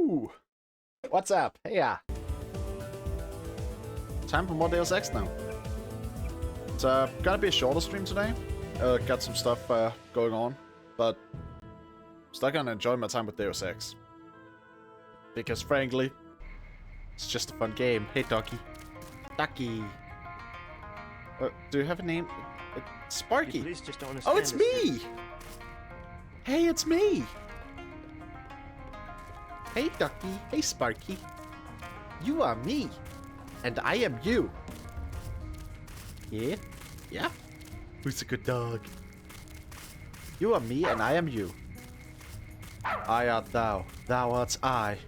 Woo! What's up? Hey, yeah. Time for more Deus Ex now. It's gonna be a shorter stream today. Got some stuff going on, but still gonna enjoy my time with Deus Ex. Because frankly, it's just a fun game. Hey, Ducky. Ducky. Do you have a name? Sparky. Just don't Oh, it's me! Hey, it's me! Hey, Ducky. Hey, Sparky. You are me. And I am you. Yeah? Yeah? Who's a good dog? You are me and I am you. I art thou. Thou art I.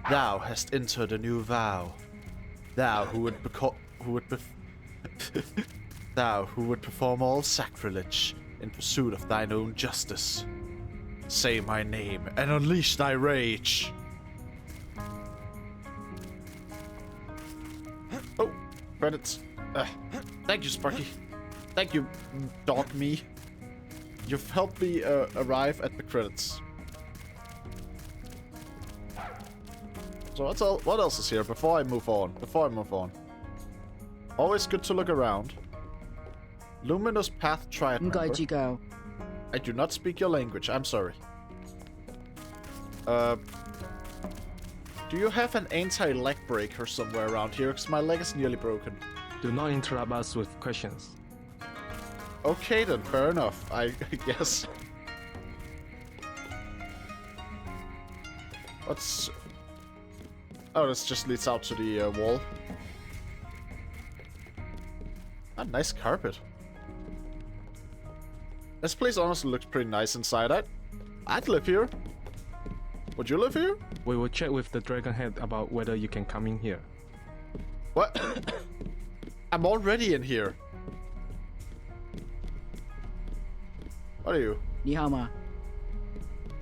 Thou hast entered a new vow. Thou who would thou who would perform all sacrilege in pursuit of thine own justice. Say my name and unleash thy rage. Oh, credits. Thank you, Sparky. Thank you, dog me. You've helped me arrive at the credits. So what else is here before I move on? Always good to look around. Luminous Path Triad member. Go. I do not speak your language, I'm sorry. Do you have an anti-leg breaker somewhere around here? Because my leg is nearly broken. Do not interrupt us with questions. Okay then, fair enough, I guess. What's... Oh, this just leads out to the wall. Ah, nice carpet. This place honestly looks pretty nice inside. I'd live here. Would you live here? We will check with the Dragon Head about whether you can come in here. What? I'm already in here. What are you? 你好吗?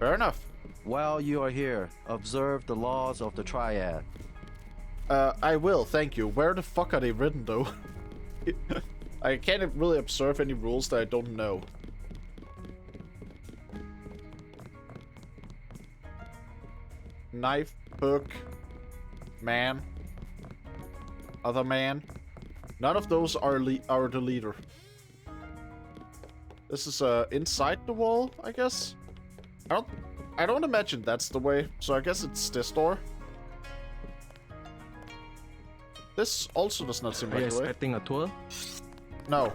Fair enough. While you are here, observe the laws of the Triad. I will, thank you. Where the fuck are they written, though? I can't really observe any rules that I don't know. Knife, book, man, other man. None of those are the leader. This is inside the wall, I guess. I don't imagine that's the way, so I guess it's this door. This also does not seem Are you like the way. expecting a tour? No.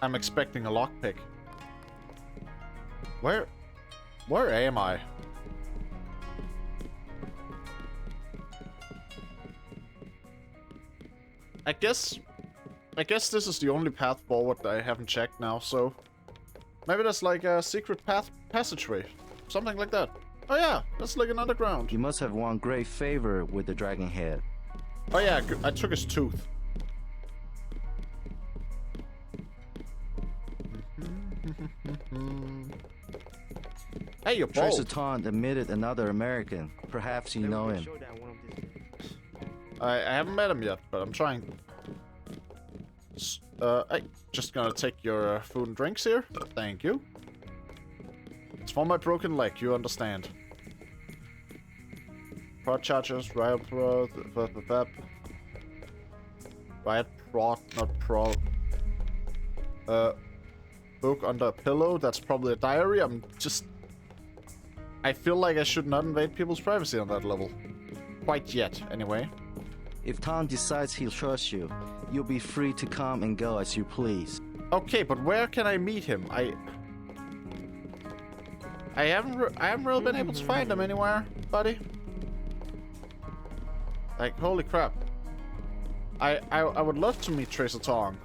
I'm expecting a lockpick. Where am I? I guess this is the only path forward that I haven't checked now, so maybe there's like a secret passageway. Something like that. Oh yeah, that's like an underground. You must have won great favor with the Dragon Head. Oh yeah, I took his tooth. Hey, you're bald. Tracer Taunt admitted another American. Perhaps you know him. I haven't met him yet, but I'm trying. Hey, just gonna take your food and drinks here. Thank you. It's for my broken leg, you understand. Prod charges, riot prod, riot prod, not prod. Book under a pillow, that's probably a diary. I feel like I should not invade people's privacy on that level. Quite yet, anyway. If Tom decides he'll trust you, you'll be free to come and go as you please. Okay, but where can I meet him? I haven't really been able to find him anywhere, buddy. Like, holy crap. I would love to meet Tracer Tong.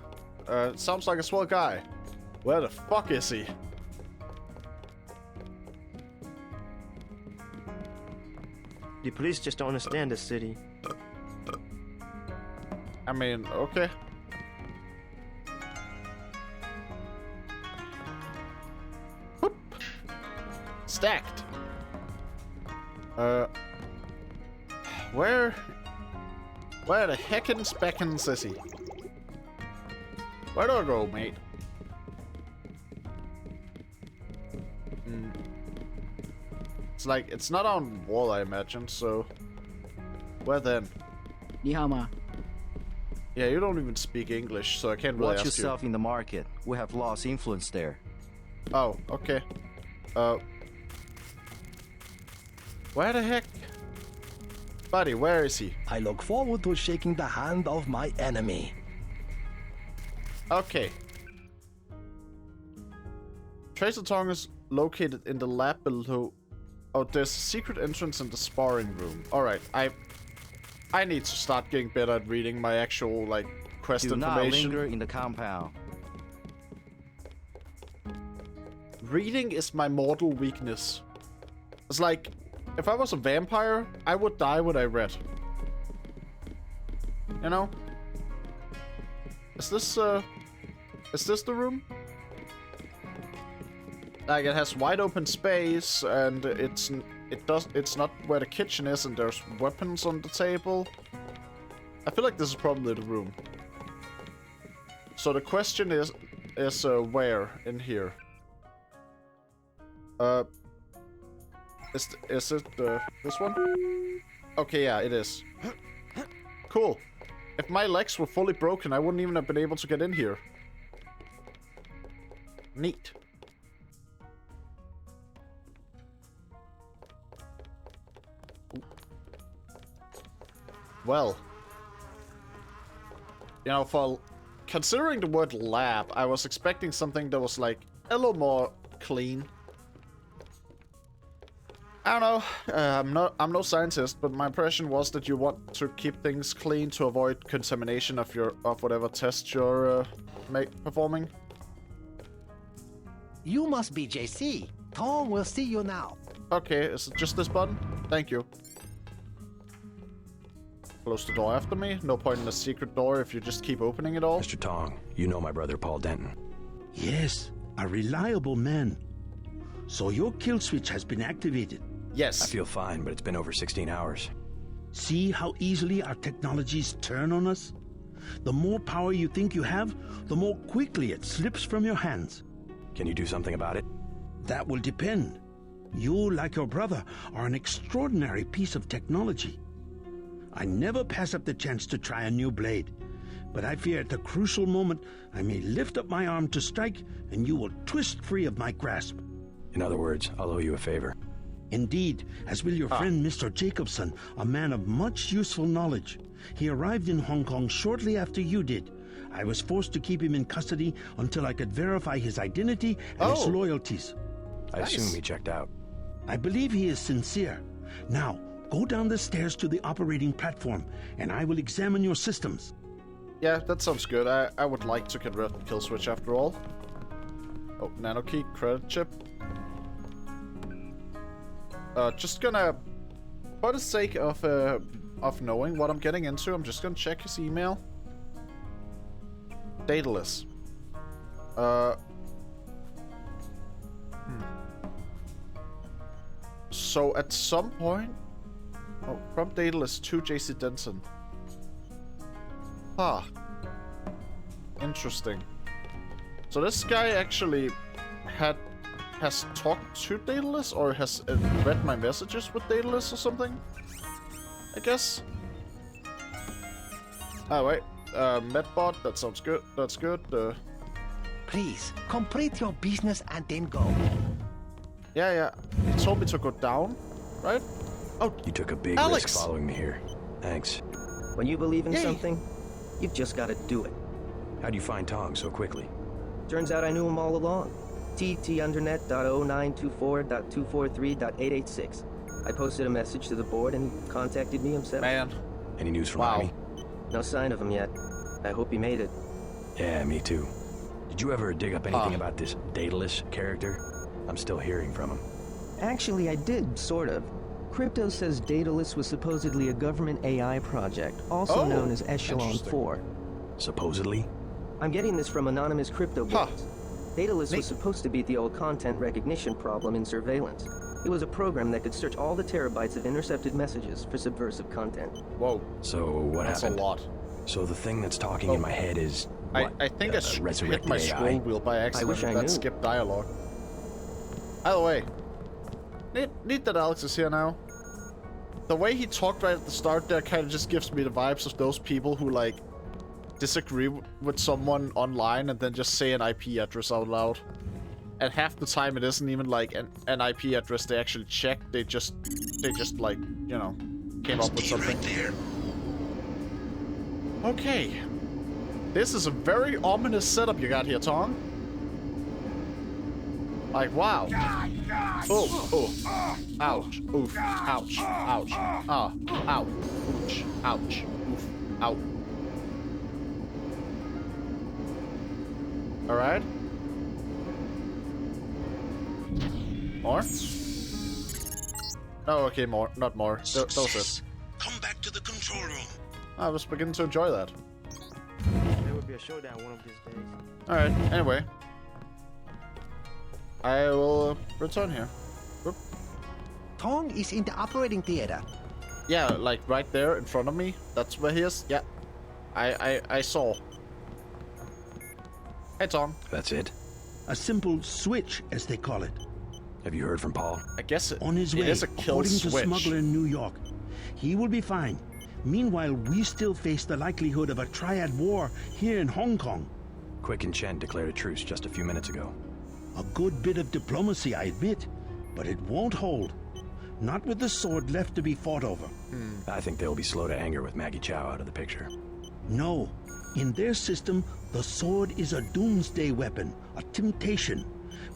Sounds like a swell guy. Where the fuck is he? The police just don't understand this city. I mean, okay. Whoop. Stacked. Where the heckins beckons is he? Where do I go, mate? It's like, it's not on wall, I imagine, so... Where then? 你好吗? Yeah, you don't even speak English, so I can't really Watch ask yourself in the market. We have lost influence there. you. Oh, okay. Where the heck? Buddy, where is he? I look forward to shaking the hand of my enemy. Okay. Tracer Tong is located in the lab below. Oh, there's a secret entrance in the sparring room. Alright, I need to start getting better at reading my actual, like, quest Do not information. linger in the compound. Reading is my mortal weakness. It's like, if I was a vampire, I would die when I read. You know? Is this the room? Like, it has wide open space, and it's not where the kitchen is, and there's weapons on the table. I feel like this is probably the room. So the question is where in here? Is it this one? Okay, yeah, it is. Cool. If my legs were fully broken, I wouldn't even have been able to get in here. Neat. Well, you know, for considering the word lab, I was expecting something that was like a little more clean. I don't know. I'm no scientist, but my impression was that you want to keep things clean to avoid contamination of whatever test you're performing. You must be JC. Tom will see you now. Okay, is it just this button? Thank you. Close the door after me. No point in a secret door if you just keep opening it all. Mr. Tong, you know my brother Paul Denton. Yes, a reliable man. So your kill switch has been activated. Yes. I feel fine, but it's been over 16 hours. See how easily our technologies turn on us? The more power you think you have, the more quickly it slips from your hands. Can you do something about it? That will depend. You, like your brother, are an extraordinary piece of technology. I never pass up the chance to try a new blade, but I fear at the crucial moment I may lift up my arm to strike and you will twist free of my grasp. In other words, I'll owe you a favor. Indeed, as will your friend Mr. Jacobson, a man of much useful knowledge. He arrived in Hong Kong shortly after you did. I was forced to keep him in custody until I could verify his identity and his loyalties. I assume he checked out. I believe he is sincere. Now, go down the stairs to the operating platform, and I will examine your systems. Yeah, that sounds good. I would like to get rid of the kill switch after all. Oh, nano key, credit chip. Just gonna, for the sake of knowing what I'm getting into, I'm just gonna check his email. Daedalus. So at some point, oh, from Daedalus to JC Denton. Ah, interesting. So this guy actually has talked to Daedalus, or has read my messages with Daedalus or something? I guess. Oh wait, Medbot, that sounds good. That's good. Please, complete your business and then go. Yeah. He told me to go down, right? Oh, You took a big Alex! risk following me here. Thanks. When you believe in Yay. something, you've just got to do it. How'd you find Tong so quickly? Turns out I knew him all along. TT_undernet.0924.243.886. I posted a message to the board and he contacted me himself. man. Any news from Wow. Army? No sign of him yet. I hope he made it. Yeah, me too. Did you ever dig up anything about this Daedalus character? I'm still hearing from him. Actually, I did, sort of. Crypto says Daedalus was supposedly a government AI project, also Oh, known as Echelon interesting. 4. Supposedly? I'm getting this from anonymous crypto Huh. boards. Daedalus Neat. was supposed to beat the old content recognition problem in surveillance. It was a program that could search all the terabytes of intercepted messages for subversive content. Whoa, So what that's happened? a lot. So the thing that's talking in my head is what? I think I hit resurrect my the scroll AI? wheel by accident. wish I That knew. skipped dialogue. Either way, Neat that Alex is here now. The way he talked right at the start there kind of just gives me the vibes of those people who, like, disagree with someone online and then just say an IP address out loud. And half the time it isn't even, like, an IP address they actually checked. They just like, you know, came up with something. Okay. This is a very ominous setup you got here, Tong. Like, wow. Oh, oh. Ouch. Oof. Ouch. Ouch. Ah. Ow. Ouch. Ouch. Oof. Ow. Alright. More? Oh, okay, more. Not more. That was it. Come back to the control room. I was beginning to enjoy that. There will be a showdown one of these days. Alright, anyway. I will return here. Oop. Tong is in the operating theater. Yeah, like right there in front of me. That's where he is. Yeah. I saw. Hey, Tom. That's it? A simple switch, as they call it. Have you heard from Paul? I guess On his way, is a kill according to switch. Smuggler in New York. He will be fine. Meanwhile, we still face the likelihood of a triad war here in Hong Kong. Quick and Chen declared a truce just a few minutes ago. A good bit of diplomacy, I admit, but it won't hold. Not with the sword left to be fought over. I think they'll be slow to anger with Maggie Chow out of the picture. No. In their system, the sword is a doomsday weapon, a temptation.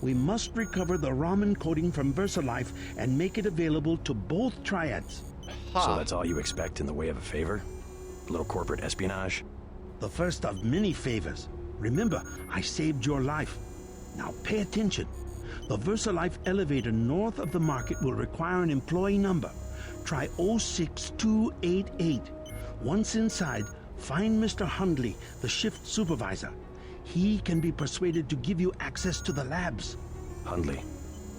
We must recover the Raman coding from VersaLife and make it available to both triads. So that's all you expect in the way of a favor? A little corporate espionage? The first of many favors. Remember, I saved your life. Now pay attention. The VersaLife elevator north of the market will require an employee number. Try 06288. Once inside, find Mr. Hundley, the shift supervisor. He can be persuaded to give you access to the labs. Hundley.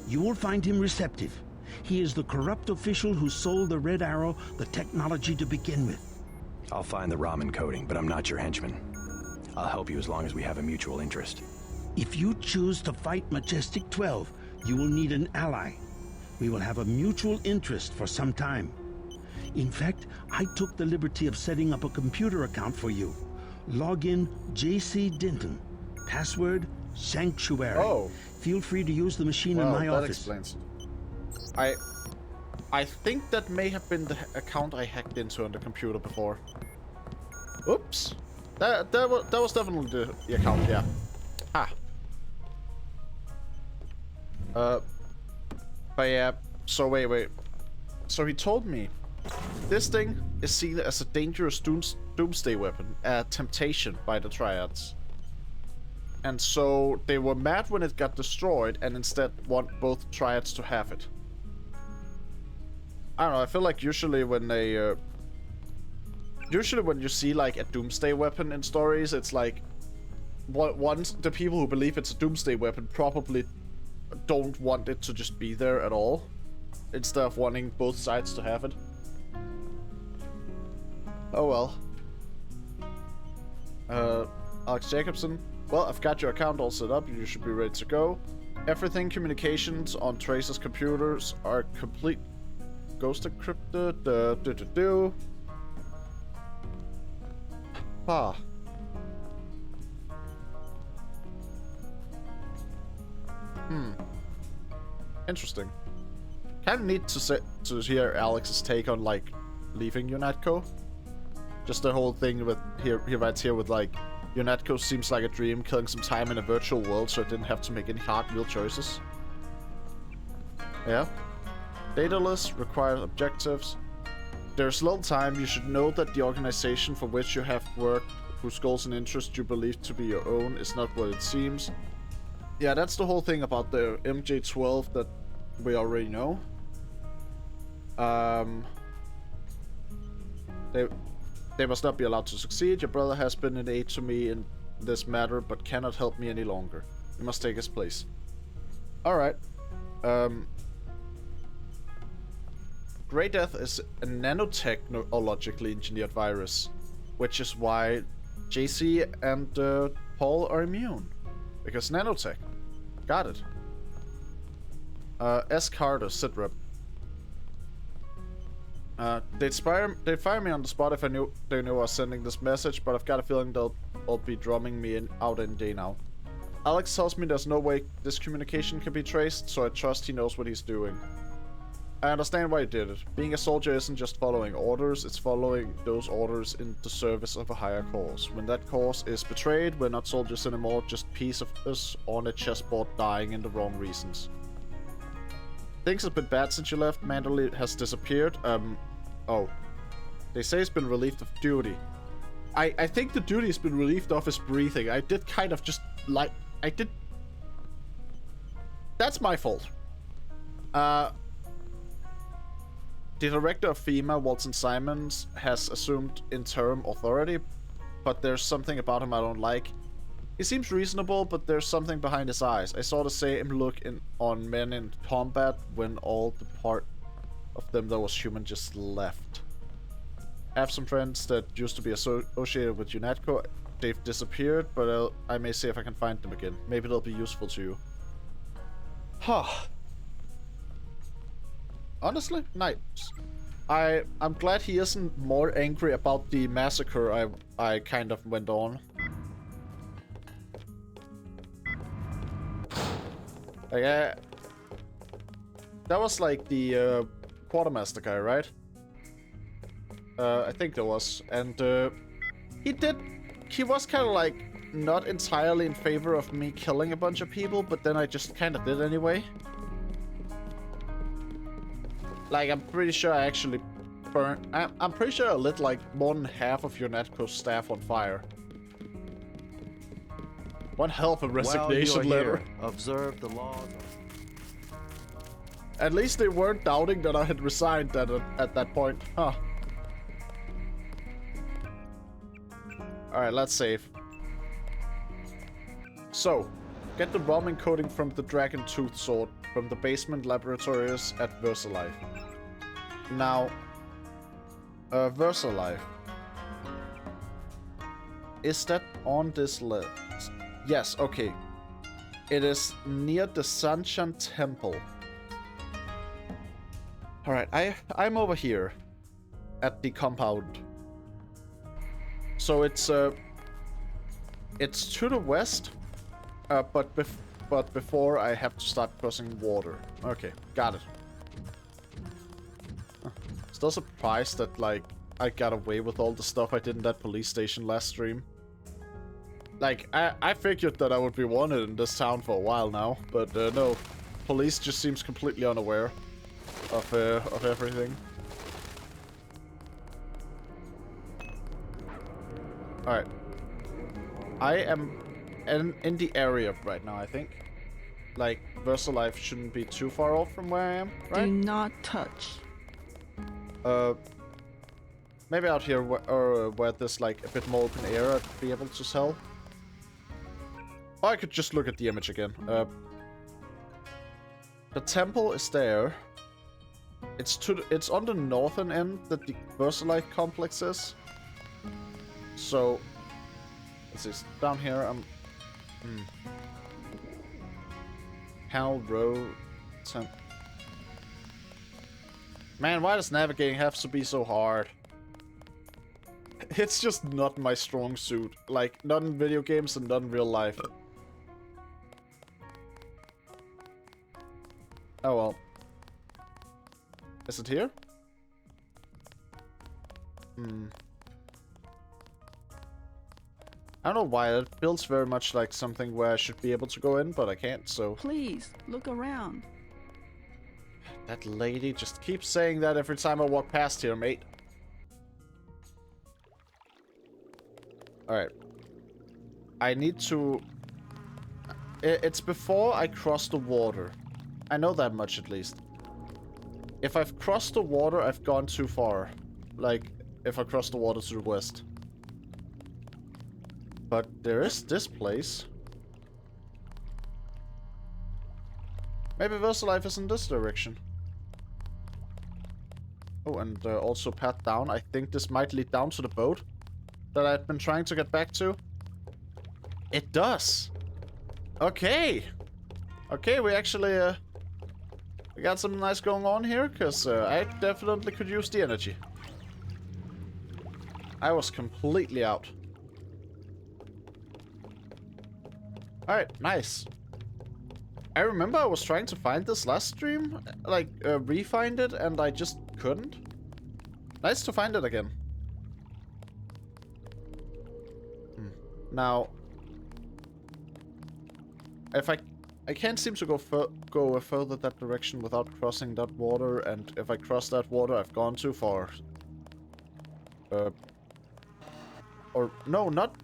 You will find him receptive. He is the corrupt official who sold the Red Arrow the technology to begin with. I'll find the Raman coding, but I'm not your henchman. I'll help you as long as we have a mutual interest. If you choose to fight Majestic 12, you will need an ally. We will have a mutual interest for some time. In fact, I took the liberty of setting up a computer account for you. Log in JC Denton. Password Sanctuary. Oh. Feel free to use the machine in Well, my that office. explains. I think that may have been the account I hacked into on the computer before. Oops. That was definitely the account, yeah. Ah. But yeah, so wait. So he told me this thing is seen as a dangerous doomsday weapon, a temptation by the Triads. And so they were mad when it got destroyed and instead want both Triads to have it. I don't know, I feel like usually when they usually when you see like a doomsday weapon in stories, it's like once the people who believe it's a doomsday weapon probably don't want it to just be there at all, instead of wanting both sides to have it. Oh well. Alex Jacobson. Well, I've got your account all set up. You should be ready to go. Everything communications on Tracer's computers are complete. Ghost encrypted. Ah. Interesting. Kind of neat to hear Alex's take on like leaving UNATCO. Just the whole thing with he writes here with like UNATCO seems like a dream, killing some time in a virtual world so it didn't have to make any hard real choices. Yeah. Dataless requires objectives. There's little time. You should know that the organization for which you have worked, whose goals and interests you believe to be your own, is not what it seems. Yeah, that's the whole thing about the MJ-12 that we already know. They must not be allowed to succeed. Your brother has been an aid to me in this matter, but cannot help me any longer. You must take his place. Alright. Grey Death is a nanotechnologically engineered virus, which is why JC and Paul are immune. Because nanotech. Got it. S. Carter, sitrep. They'd fire me on the spot if they knew I was sending this message, but I've got a feeling they'll be drumming me out in day now. Alex tells me there's no way this communication can be traced, so I trust he knows what he's doing. I understand why he did it. Being a soldier isn't just following orders, it's following those orders in the service of a higher cause. When that cause is betrayed, we're not soldiers anymore, just pieces of us on a chessboard dying in the wrong reasons. Things have been bad since you left. Manderley has disappeared. Oh. They say he's been relieved of duty. I think the duty has been relieved of his breathing. I did kind of just, like, That's my fault. The director of FEMA, Walton Simons, has assumed interim authority, but there's something about him I don't like. He seems reasonable, but there's something behind his eyes. I saw the same look on men in combat when all the part of them that was human just left. I have some friends that used to be associated with UNATCO. They've disappeared, but I may see if I can find them again. Maybe they'll be useful to you. Huh. Honestly, nice. I'm glad he isn't more angry about the massacre I kind of went on. Like, that was like the quartermaster guy, right? I think there was, and he was kind of like not entirely in favor of me killing a bunch of people, but then I just kind of did anyway. Like, I'm pretty sure I actually burned... I'm pretty sure I lit, like, more than half of UNATCO's staff on fire. One hell of a resignation letter. Here, observe the laws. At least they weren't doubting that I had resigned at that point. Huh. Alright, let's save. So, get the ROM encoding from the Dragon Tooth Sword from the basement laboratories at VersaLife. Now, VersaLife. Is that on this list? Yes, okay. It is near the Sanshan Temple. Alright, I'm over here at the compound. So it's to the west, but before I have to start crossing water. Okay, got it. Still surprised that, like, I got away with all the stuff I did in that police station last stream. Like, I figured that I would be wanted in this town for a while now, but no. Police just seems completely unaware of everything. Alright. I am in the area right now, I think. Like, VersaLife shouldn't be too far off from where I am, right? Do not touch. Maybe out here where there's like a bit more open air I'd be able to sell. Or I could just look at the image again. The temple is there. It's on the northern end that the VersaLife complex is. So let's see, down here Hal Row Man, why does navigating have to be so hard? It's just not my strong suit. Like, not in video games and not in real life. Oh well. Is it here? I don't know why, it feels very much like something where I should be able to go in, but I can't, so... Please, look around. That lady just keeps saying that every time I walk past here, mate. Alright. I need to... It's before I cross the water. I know that much, at least. If I've crossed the water, I've gone too far. Like, if I cross the water to the west. But there is this place. Maybe VersaLife is in this direction. Oh, and also path down. I think this might lead down to the boat that I've been trying to get back to. It does! Okay! Okay, we actually We got something nice going on here, because I definitely could use the energy. I was completely out. Alright, nice. I remember I was trying to find this last stream, like, re-find it, and I just couldn't. Nice to find it again. Now, if I can't seem to go further that direction without crossing that water, and if I cross that water, I've gone too far. Or no, not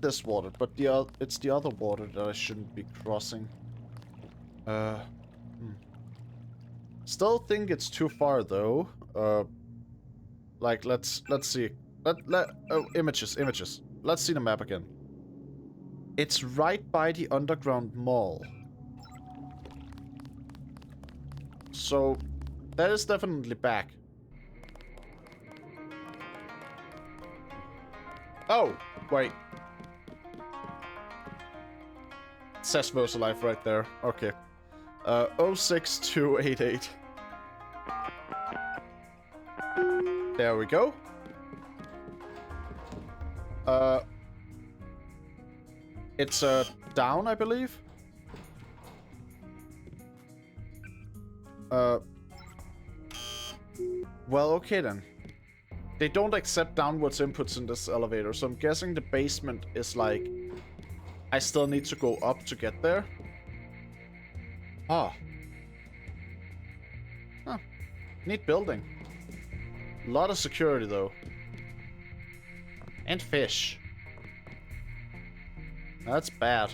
this water, but it's the other water that I shouldn't be crossing. Still think it's too far though. Like let's see. Images. Let's see the map again. It's right by the underground mall. So that is definitely back. Oh, wait. It says VersaLife right there. Okay. 06288. There we go. It's down, I believe. Well, okay then. They don't accept downwards inputs in this elevator, so I'm guessing the basement is like... I still need to go up to get there. Ah. Huh. Neat building. A lot of security, though. And fish. That's bad.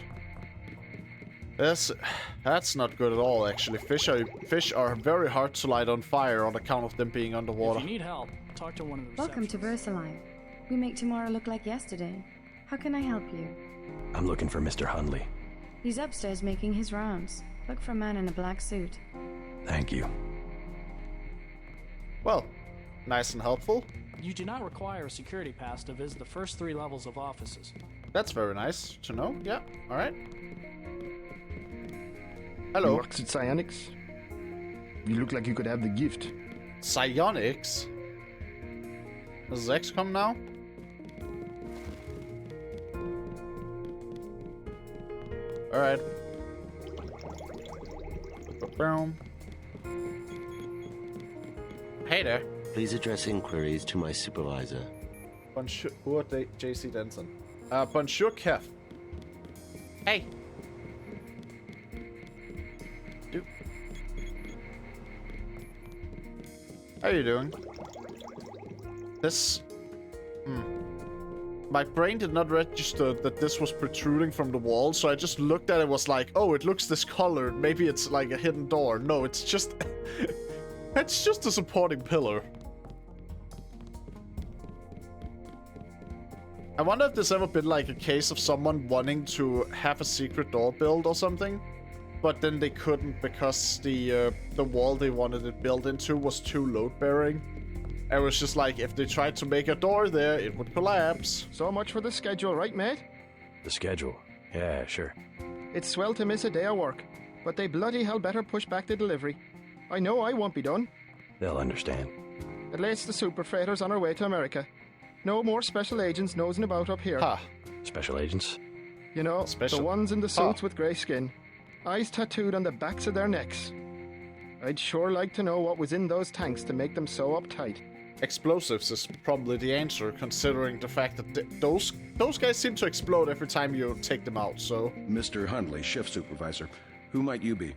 That's not good at all, actually. Fish are very hard to light on fire on account of them being underwater. If you need help, talk to one of the Welcome to VersaLife. We make tomorrow look like yesterday. How can I help you? I'm looking for Mr. Hundley. He's upstairs making his rounds. Look for a man in a black suit. Thank you. Well, nice and helpful. You do not require a security pass to visit the first 3 levels of offices. That's very nice to know. Yeah, alright. Hello. Works at Psionics? You look like you could have the gift. Psionics? Does XCOM now? Alright. Boom. Hey there. Please address inquiries to my supervisor. Bonjour, JC Denson. Bonjour, Kev. Hey. Dude. How are you doing? This... My brain did not register that this was protruding from the wall, so I just looked at it, was like, oh, it looks discolored. Maybe it's like a hidden door. No, it's just... it's just a supporting pillar. I wonder if there's ever been like a case of someone wanting to have a secret door built or something, but then they couldn't because the wall they wanted it built into was too load-bearing. It was just like, if they tried to make a door there, it would collapse. So much for the schedule, right, mate? The schedule? Yeah, sure. It's swell to miss a day of work, but they bloody hell better push back the delivery. I know I won't be done. They'll understand. At least the super freighter's on our way to America. No more special agents nosing about up here. Ha. Special agents? You know, the ones in the suits with grey skin. Eyes tattooed on the backs of their necks. I'd sure like to know what was in those tanks to make them so uptight. Explosives is probably the answer, considering the fact that those guys seem to explode every time you take them out, so... Mr. Hundley, shift supervisor. Who might you be?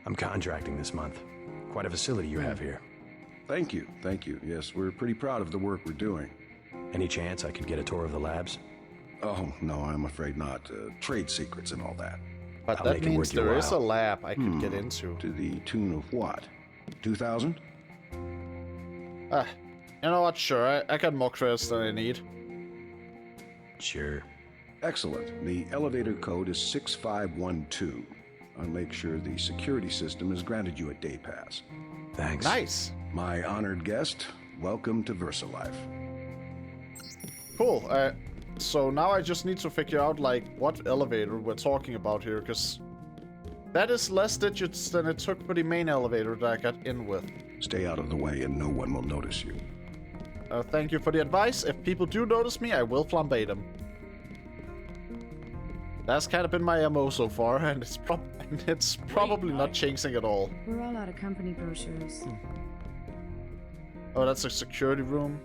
I'm contracting this month. Quite a facility you have here. Thank you. Yes, we're pretty proud of the work we're doing. Any chance I could get a tour of the labs? Oh, no, I'm afraid not. Trade secrets and all that. But that means there is a lab I could get into. To the tune of what? 2,000? You know what? Sure, I got more credits than I need. Sure. Excellent. The elevator code is 6512. I'll make sure the security system has granted you a day pass. Thanks. Nice. My honored guest, welcome to VersaLife. Cool. So now I just need to figure out, like, what elevator we're talking about here, because That is less digits than it took for the main elevator that I got in with. Stay out of the way and no one will notice you. Thank you for the advice. If people do notice me, I will flambe them. That's kind of been my MO so far, and it's probably not changing at all. We're all out of company brochures. Oh, that's a security room.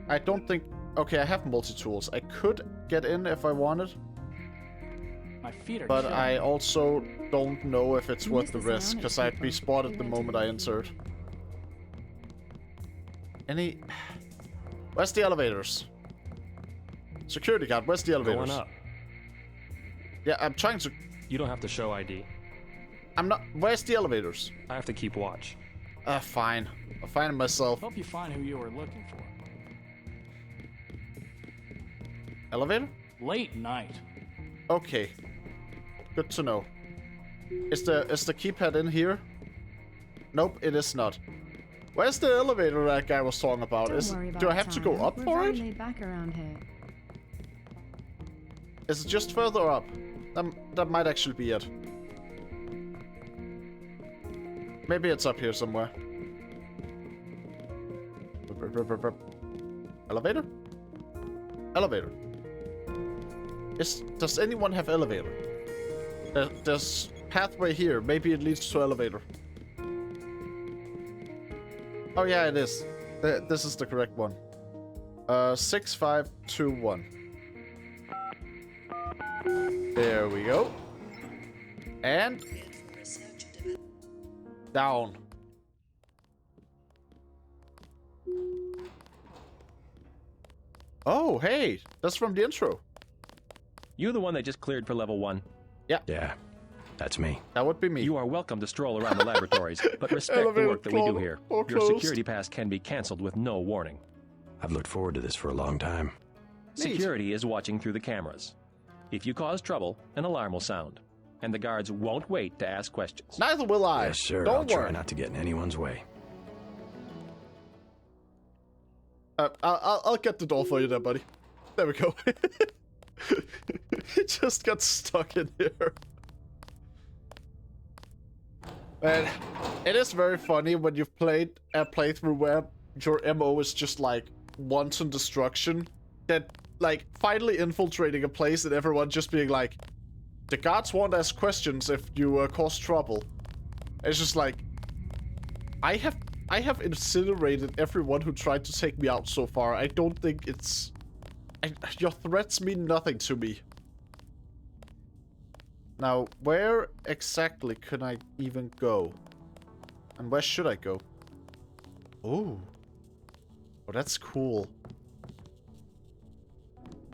I don't think... Okay, I have multi-tools. I could get in if I wanted. My feet are But killing I me. also don't know if it's worth the risk, because I'd be spotted the moment I entered. Any... Where's the elevators? Security guard, where's the elevators? Going up. Yeah, I'm trying to... You don't have to show ID. I'm not... Where's the elevators? I have to keep watch. Fine. I'll find it myself. Hope you find who you were looking for. Elevator? Late night. Okay. Good to know. Is the keypad in here? Nope, it is not. Where's the elevator that guy was talking about? Don't worry about Do I have to go time. up We're for very it? laid back around here. Is it just further up? That might actually be it. Maybe it's up here somewhere. Elevator? Elevator. Does anyone have elevator? There's pathway here. Maybe it leads to elevator. Oh yeah, it is. This is the correct one. 6521. There we go. And down. Oh, hey, that's from the intro. You the one they just cleared for level 1? Yeah. Yeah, that's me. That would be me. You are welcome to stroll around the laboratories, but respect the work that we do here. Your security pass can be cancelled with no warning. I've looked forward to this for a long time. Security is watching through the cameras. If you cause trouble, an alarm will sound, and the guards won't wait to ask questions. Neither will I. Yes, sir. Don't I'll worry. try not to get in anyone's way. I'll get the door for you there, buddy. There we go. It just got stuck in here. Man, it is very funny when you've played a playthrough where your MO is just like wanton destruction, that like finally infiltrating a place and everyone just being like, the guards won't ask questions if you cause trouble. It's just like, I have incinerated everyone who tried to take me out so far. I don't think it's... your threats mean nothing to me. Now, where exactly can I even go? And where should I go? Ooh. Oh, that's cool.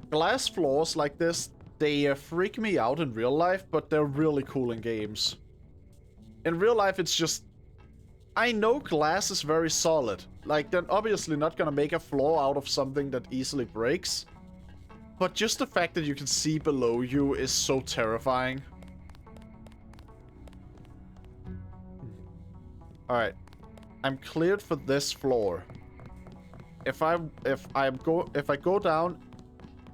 Glass floors like this, they freak me out in real life, but they're really cool in games. In real life, it's just... I know glass is very solid. Like, they're obviously not gonna make a floor out of something that easily breaks. But just the fact that you can see below you is so terrifying. Alright. I'm cleared for this floor. If I go down,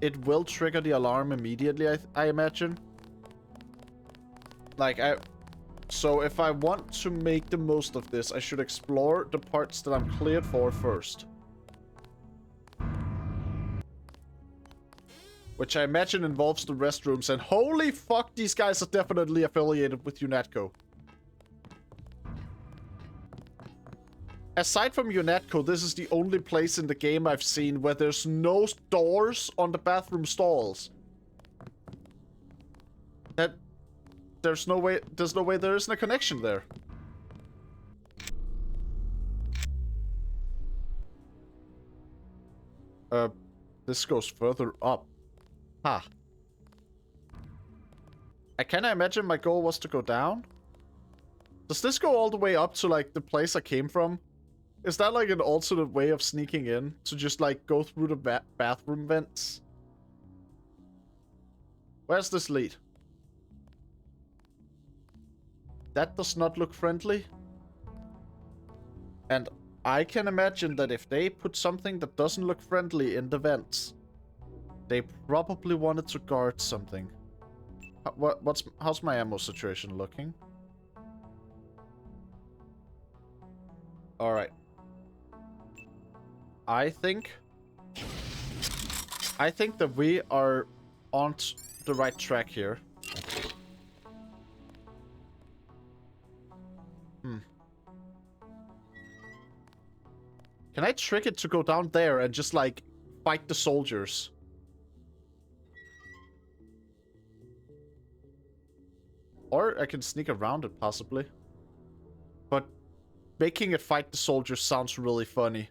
it will trigger the alarm immediately, I imagine. Like, so if I want to make the most of this, I should explore the parts that I'm cleared for first. Which I imagine involves the restrooms, and holy fuck, these guys are definitely affiliated with UNATCO. Aside from UNATCO, this is the only place in the game I've seen where there's no doors on the bathroom stalls. There's no way there isn't a connection there. This goes further up. Ha. I kinda imagine my goal was to go down. Does this go all the way up to, like, the place I came from? Is that, like, an alternate way of sneaking in? To just, like, go through the bathroom vents? Where's this lead? That does not look friendly. And I can imagine that if they put something that doesn't look friendly in the vents, they probably wanted to guard something. How's my ammo situation looking? All right. I think that we are on the right track here. Can I trick it to go down there and just, like, fight the soldiers? Or I can sneak around it, possibly. But making it fight the soldiers sounds really funny.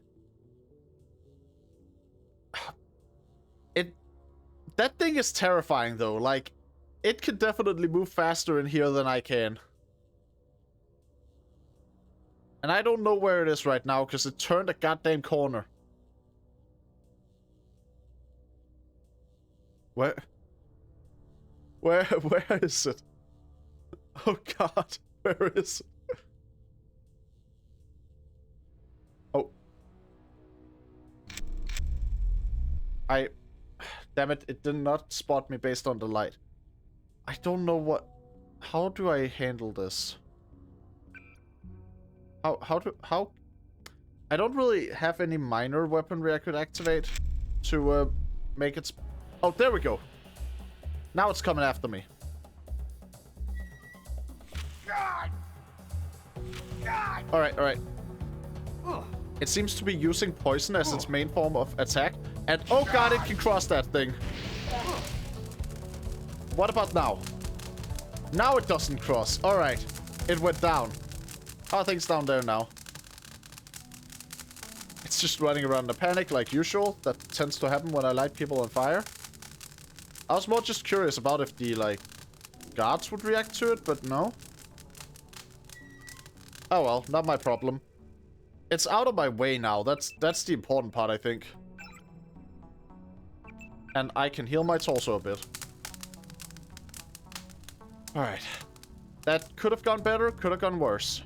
That thing is terrifying, though. Like, it can definitely move faster in here than I can. And I don't know where it is right now, because it turned a goddamn corner. Where is it? Oh god, where is it? Oh. Damn it, it did not spot me based on the light. I don't know what... How do I handle this? How... I don't really have any minor weaponry I could activate to make it... Oh, there we go. Now it's coming after me. Alright, alright. It seems to be using poison as its main form of attack. And oh god, it can cross that thing. What about now? Now it doesn't cross. Alright. It went down. How are things down there now? It's just running around in a panic like usual. That tends to happen when I light people on fire. I was more just curious about if the, like, guards would react to it, but no. Oh well, not my problem. It's out of my way now. That's the important part, I think. And I can heal my torso a bit. Alright. That could have gone better, could have gone worse.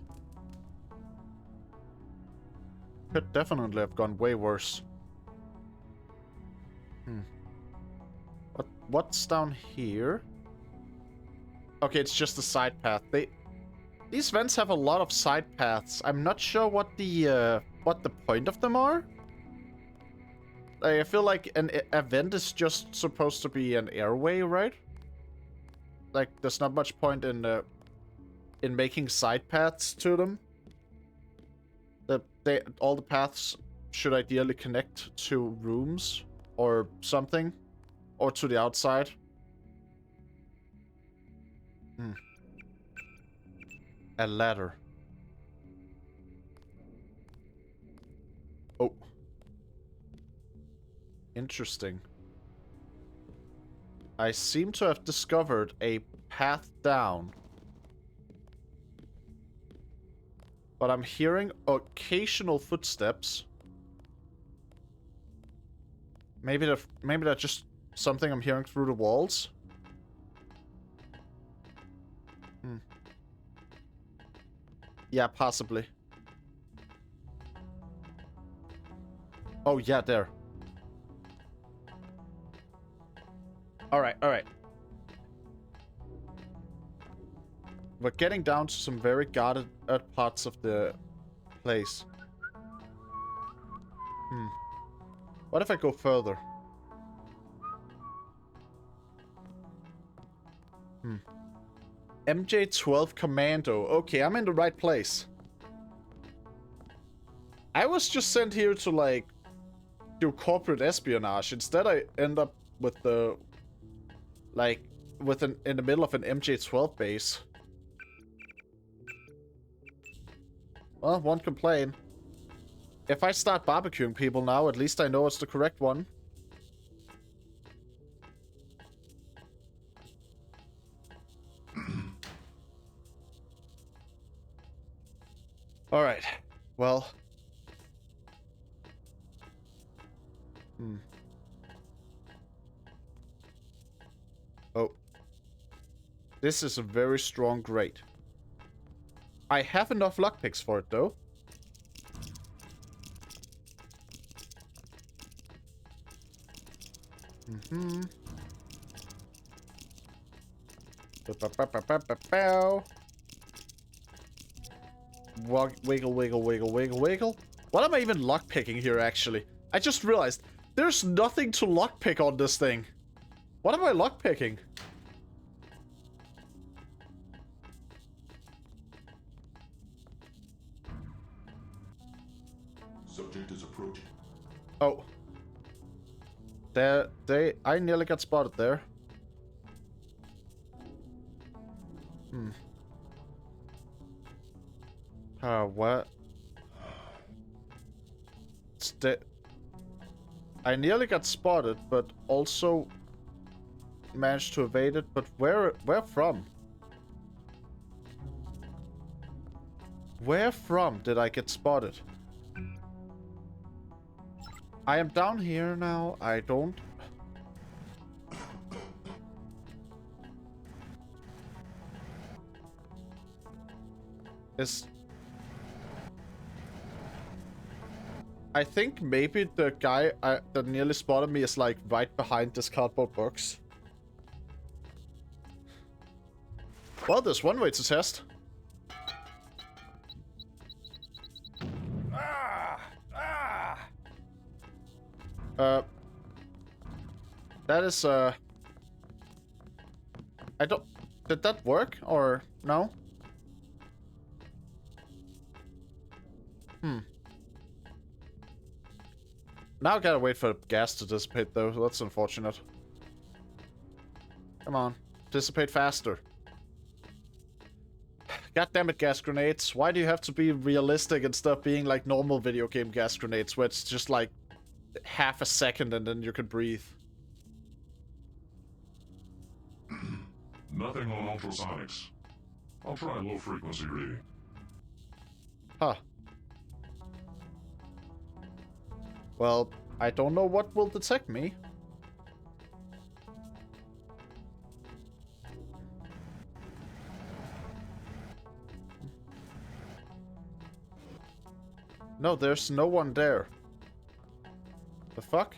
Could definitely have gone way worse. What's down here? Okay, it's just a side path. These vents have a lot of side paths. I'm not sure what the point of them are. I feel like a vent is just supposed to be an airway, right? Like, there's not much point in making side paths to them. All the paths should ideally connect to rooms or something, or to the outside. A ladder. Oh. Interesting. I seem to have discovered a path down. But I'm hearing occasional footsteps. Maybe that's just something I'm hearing through the walls. Yeah, possibly. Oh, yeah, there. Alright, alright. We're getting down to some very guarded parts of the place. What if I go further? MJ-12 Commando. Okay, I'm in the right place. I was just sent here to, like, do corporate espionage. Instead, I end up with the... like, in the middle of an MJ-12 base. Well, won't complain. If I start barbecuing people now, at least I know it's the correct one. Alright. Well. Oh. This is a very strong grate. I have enough lockpicks for it, though. Wiggle, wiggle, wiggle, wiggle, wiggle. What am I even lockpicking here, actually? I just realized there's nothing to lockpick on this thing. What am I lockpicking? Subject is approaching. Oh. I nearly got spotted there. What? I nearly got spotted, but also managed to evade it. But where from? Where from did I get spotted? I am down here now. I don't... I think maybe the guy that nearly spotted me is like right behind this cardboard box. Well, there's one way to test. That is, I don't... Did that work, or no? Now I gotta wait for the gas to dissipate, though. That's unfortunate. Come on. Dissipate faster. God damn it, gas grenades. Why do you have to be realistic instead of being like normal video game gas grenades, where it's just like half a second and then you can breathe? Nothing on ultrasonics. I'll try low frequency reading. Huh. Well, I don't know what will detect me. No, there's no one there. The fuck?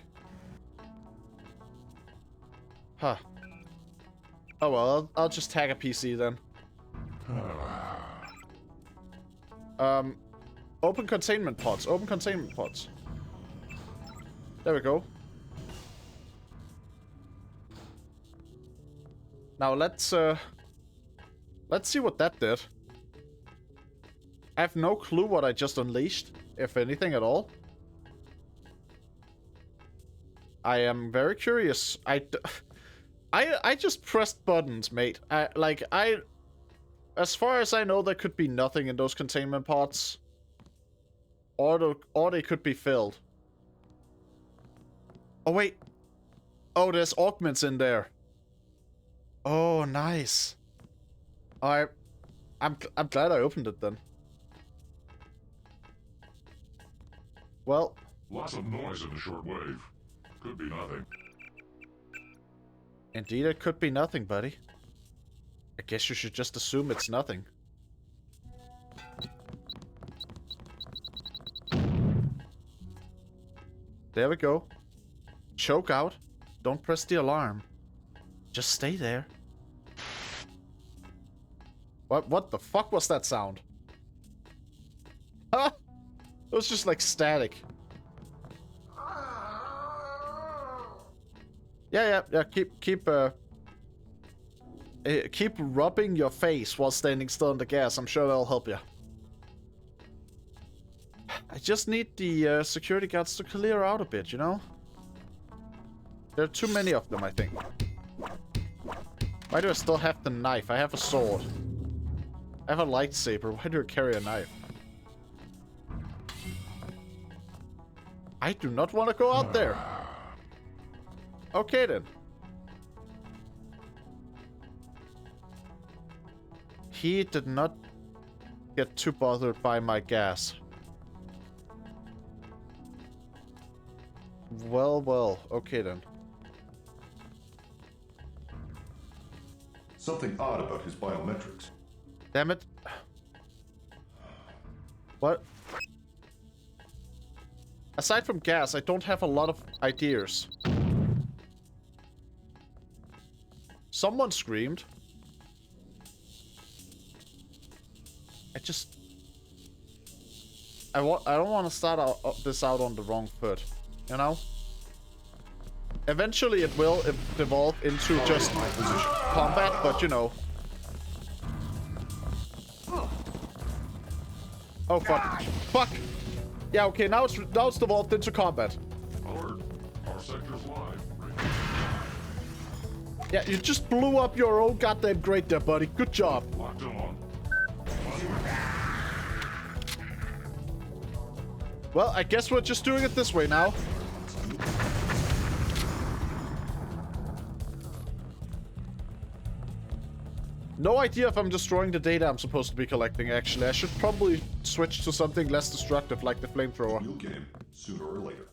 Huh. Oh well, I'll just tag a PC then. Open containment pods. Open containment pods. There we go. Now let's see what that did. I have no clue what I just unleashed, if anything at all. I am very curious. I just pressed buttons, mate. As far as I know, there could be nothing in those containment pods. Or they could be filled. Oh, wait. Oh, there's augments in there. Oh, nice. I'm glad I opened it then. Well. Lots of noise in the shortwave. Could be nothing. Indeed, it could be nothing, buddy. I guess you should just assume it's nothing. There we go. Choke out. Don't press the alarm. Just stay there. What the fuck was that sound? Huh? It was just like static. Yeah. Keep rubbing your face while standing still in the gas. I'm sure that'll help you. I just need the security guards to clear out a bit, you know? There are too many of them, I think. Why do I still have the knife? I have a sword. I have a lightsaber. Why do I carry a knife? I do not want to go out there. Okay, then. He did not get too bothered by my gas. Well. Okay, then. Something odd about his biometrics. Damn it. What? Aside from gas, I don't have a lot of ideas. Someone screamed. just... I don't want to start this out on the wrong foot, you know? Eventually it will devolve into just combat, but you know. Oh fuck. Fuck! Yeah, okay, now it's devolved into combat. Alert. Our sector's live. Yeah, you just blew up your own goddamn grate there, buddy. Good job. Locked on. Well, I guess we're just doing it this way now. No idea if I'm destroying the data I'm supposed to be collecting, actually. I should probably switch to something less destructive, like the flamethrower. You'll get him, sooner or later.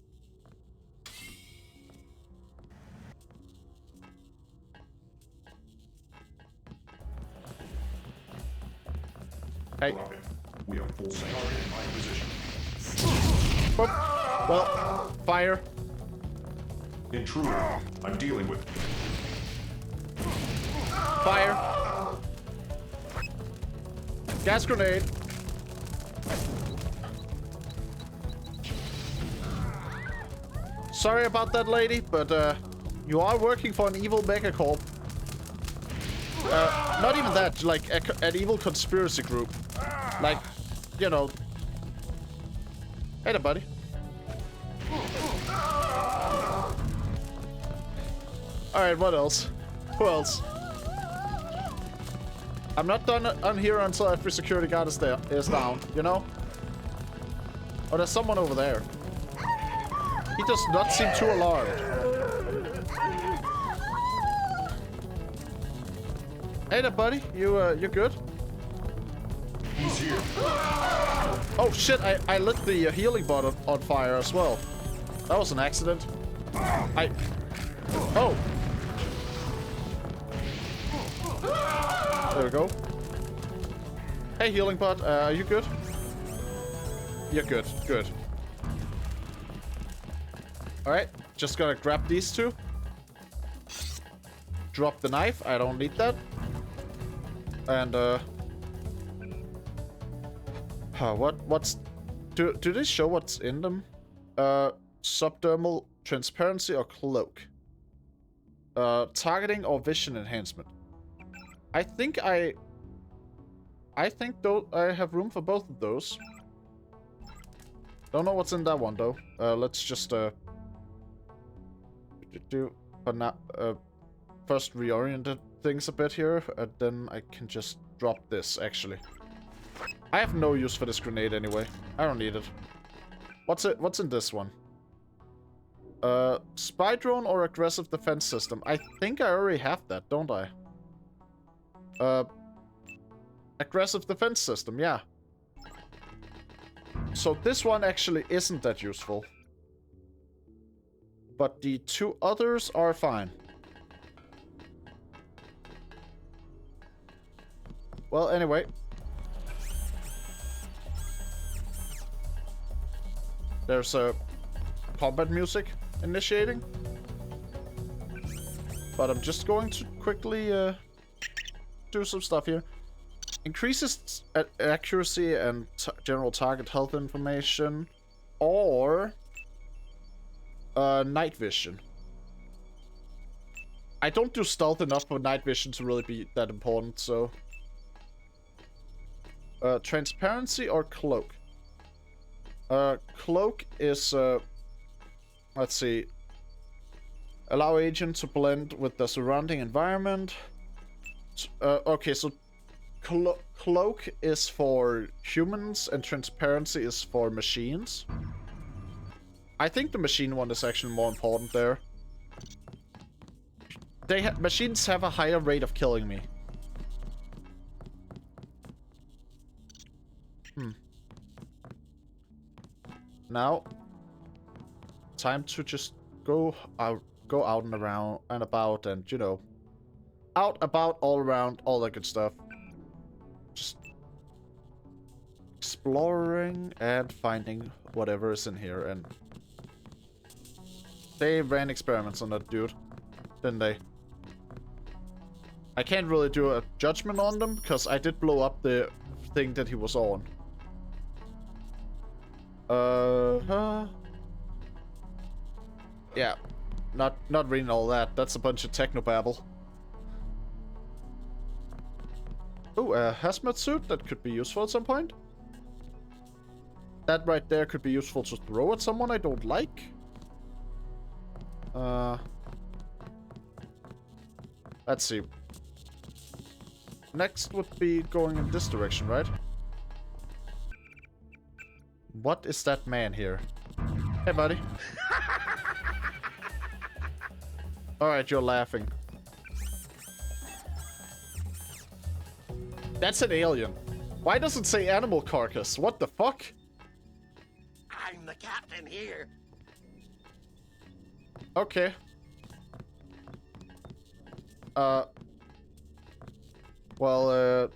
Hey. Drop it. We have full sector in my position. Boop. Well, fire. Intruder. I'm dealing with... Fire. Gas grenade. Sorry about that, lady, but you are working for an evil megacorp. Not even that, like an evil conspiracy group. Like, you know. Hey there, buddy. Alright, what else? Who else? I'm not done on here until every security guard is down, you know? Oh, there's someone over there. He does not seem too alarmed. Hey there, buddy. You're good? He's here. Oh shit, I lit the healing bot on fire as well. That was an accident. Oh! There we go. Hey, healing bot, are you good? You're good, good. Alright, just gotta grab these two. Drop the knife, I don't need that. And, what's... Do they show what's in them? Subdermal transparency or cloak? Targeting or vision enhancement? I think I have room for both of those. Don't know what's in that one though. Let's just first reorient things a bit here, and then I can just drop this actually. I have no use for this grenade anyway. I don't need it. What's in this one? Spy drone or aggressive defense system? I think I already have that, don't I? Aggressive defense system, yeah. So this one actually isn't that useful. But the two others are fine. Well, anyway. There's combat music initiating. But I'm just going to quickly do some stuff here. Increases accuracy and general target health information, or night vision. I don't do stealth enough for night vision to really be that important, so transparency or cloak. Cloak is let's see, allow agent to blend with the surrounding environment. Okay, so cloak is for humans and transparency is for machines. I think the machine one is actually more important there. Machines have a higher rate of killing me. Now, time to just go out and around and about, and you know, out about all around, all that good stuff. Just exploring and finding whatever is in here. And they ran experiments on that dude, didn't they? I can't really do a judgment on them because I did blow up the thing that he was on. Yeah. Not reading all that. That's a bunch of technobabble. Oh, a hazmat suit that could be useful at some point. That right there could be useful to throw at someone I don't like. Let's see. Next would be going in this direction, right? What is that man here? Hey, buddy. Alright, you're laughing. That's an alien. Why does it say animal carcass? What the fuck? I'm the captain here. Okay. Well,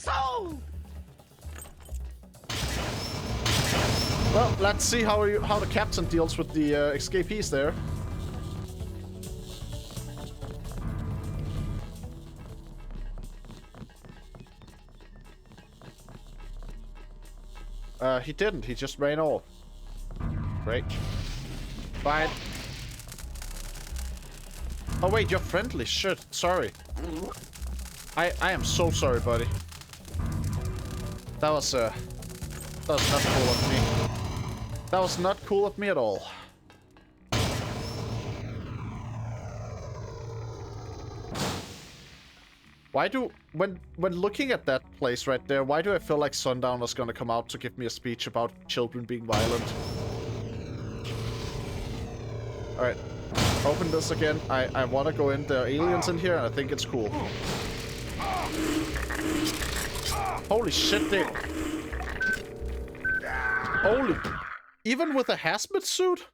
So. Well, let's see how the captain deals with the escapees there. He didn't. He just ran off. Great. Fine. Oh wait, you're friendly. Shit. Sorry. I am so sorry, buddy. That was not cool of me. That was not cool of me at all. Why when looking at that place right there, why do I feel like Sundowner's gonna come out to give me a speech about children being violent? Alright. Open this again. I wanna go in. There are aliens in here and I think it's cool. Holy shit, dude. Holy... Even with a hazmat suit?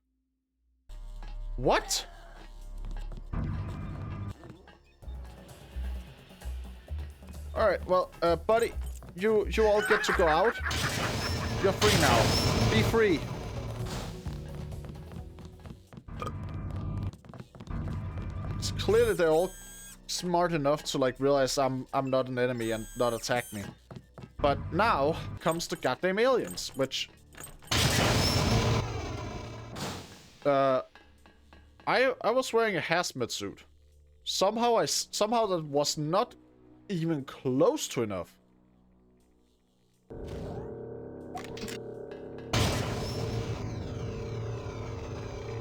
What? Alright, well, buddy, you all get to go out. You're free now. Be free. It's clearly they're all smart enough to, like, realize I'm not an enemy and not attack me. But now comes the goddamn aliens, which... I was wearing a hazmat suit. Somehow that was not even close to enough.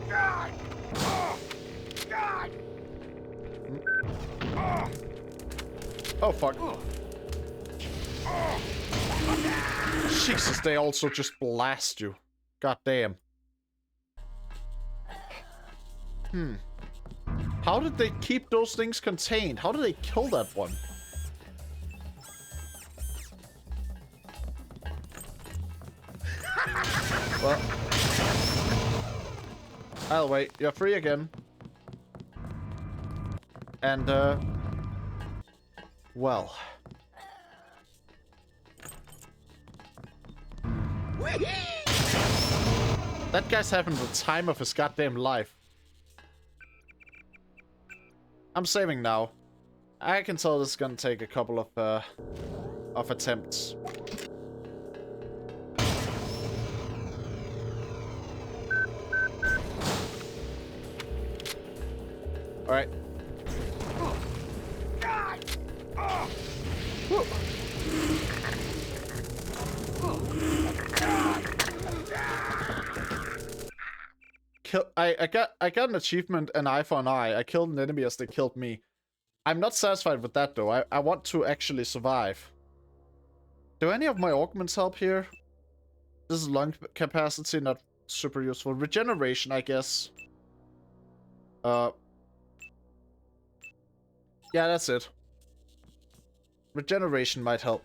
God! God! Oh fuck. Jesus, they also just blast you. God damn. How did they keep those things contained? How did they kill that one? Well, I'll wait. You're free again. And, well. That guy's having the time of his goddamn life. I'm saving now. I can tell this is gonna take a couple of attempts. Alright. I got an achievement, an eye for an eye. I killed an enemy as they killed me. I'm not satisfied with that though. I want to actually survive. Do any of my augments help here? This is lung capacity, not super useful. Regeneration, I guess. Yeah, that's it. Regeneration might help.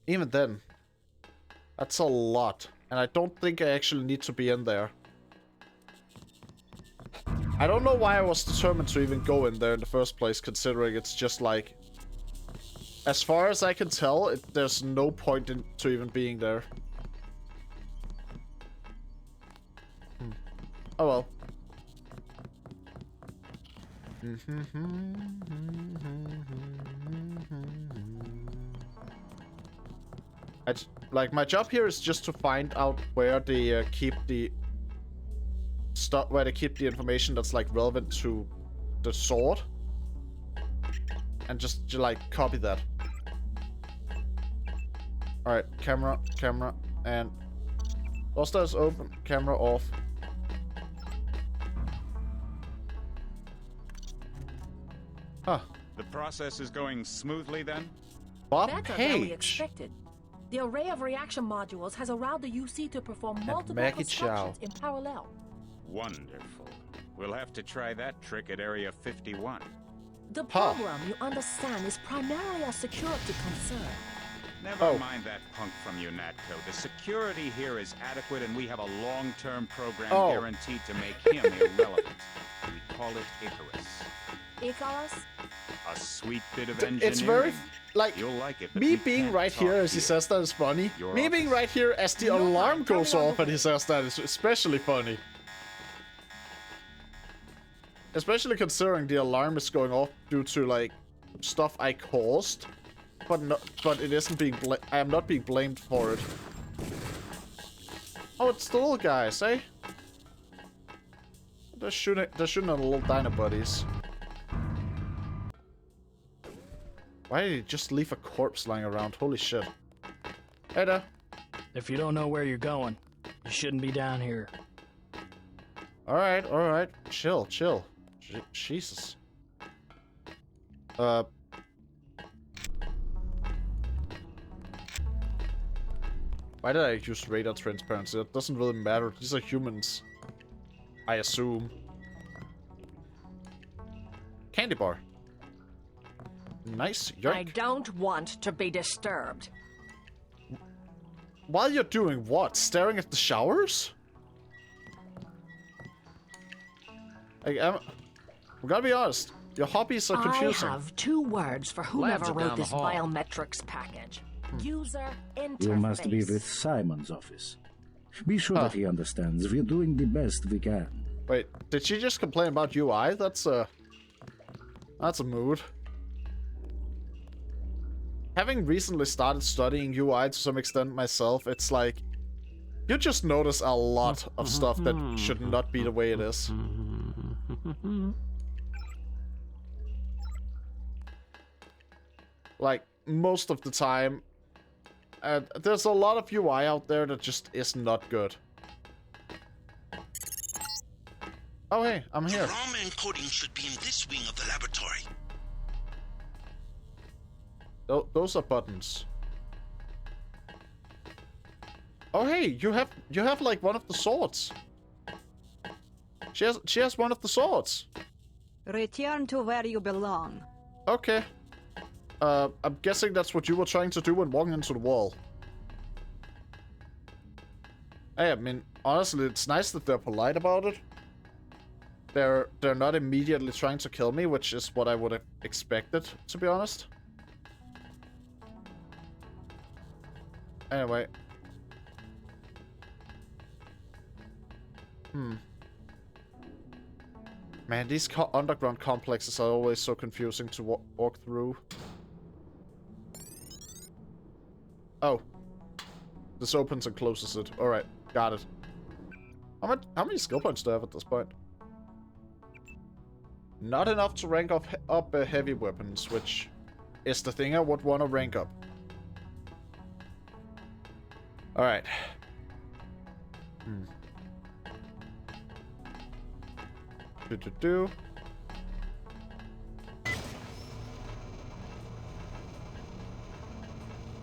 Even then, that's a lot. And I don't think I actually need to be in there. I don't know why I was determined to even go in there in the first place, considering it's just like... As far as I can tell, there's no point to even being there. Oh well. Like, my job here is just to find out where they keep the stuff, where they keep the information that's like relevant to the sword, and just like copy that. All right, camera, and door stairs open, camera off. Huh. The process is going smoothly then? Bob Better than we expected. The array of reaction modules has allowed the UC to perform multiple constructions in parallel. Wonderful. We'll have to try that trick at Area 51. The program, you understand, is primarily a security concern. Never mind that punk from UNATCO. The security here is adequate, and we have a long-term program guaranteed to make him irrelevant. We call it Icarus. Icarus? A sweet bit of engineering. It's very, like, you'll like it, me being right here as he says that is funny. Me being right here as the alarm goes off and he says that is especially funny. Especially considering the alarm is going off due to, like, stuff I caused. But it isn't being I am not being blamed for it. Oh, it's the little guys, eh? They're shooting at the little dino buddies. Why did he just leave a corpse lying around? Holy shit. Hey there. If you don't know where you're going, you shouldn't be down here. Alright, alright. Chill. Jesus. Why did I use radar transparency? That doesn't really matter. These are humans. I assume. Candy bar. Nice. Yoink. I don't want to be disturbed. While you're doing what? Staring at the showers? I'm gonna be honest. Your hobbies are confusing. I have 2 words for whoever wrote this biometrics package. User interface. You must be with Simon's office. Be sure that he understands we're doing the best we can. Wait, did she just complain about UI? That's a mood. Having recently started studying UI to some extent myself, it's like you just notice a lot of stuff that should not be the way it is. Like, most of the time, there's a lot of UI out there that just is not good. Oh hey, I'm here. Trauma encoding should be in this wing of the laboratory. Those are buttons. Oh hey, you have like one of the swords. She has one of the swords. Return to where you belong. Okay. I'm guessing that's what you were trying to do when walking into the wall. Hey, I mean, honestly, it's nice that they're polite about it. They're not immediately trying to kill me, which is what I would have expected, to be honest. Anyway. Man, these underground complexes are always so confusing to walk through. Oh. This opens and closes it. Alright, got it. How many skill points do I have at this point? Not enough to rank up heavy weapons, which is the thing I would want to rank up. Alright.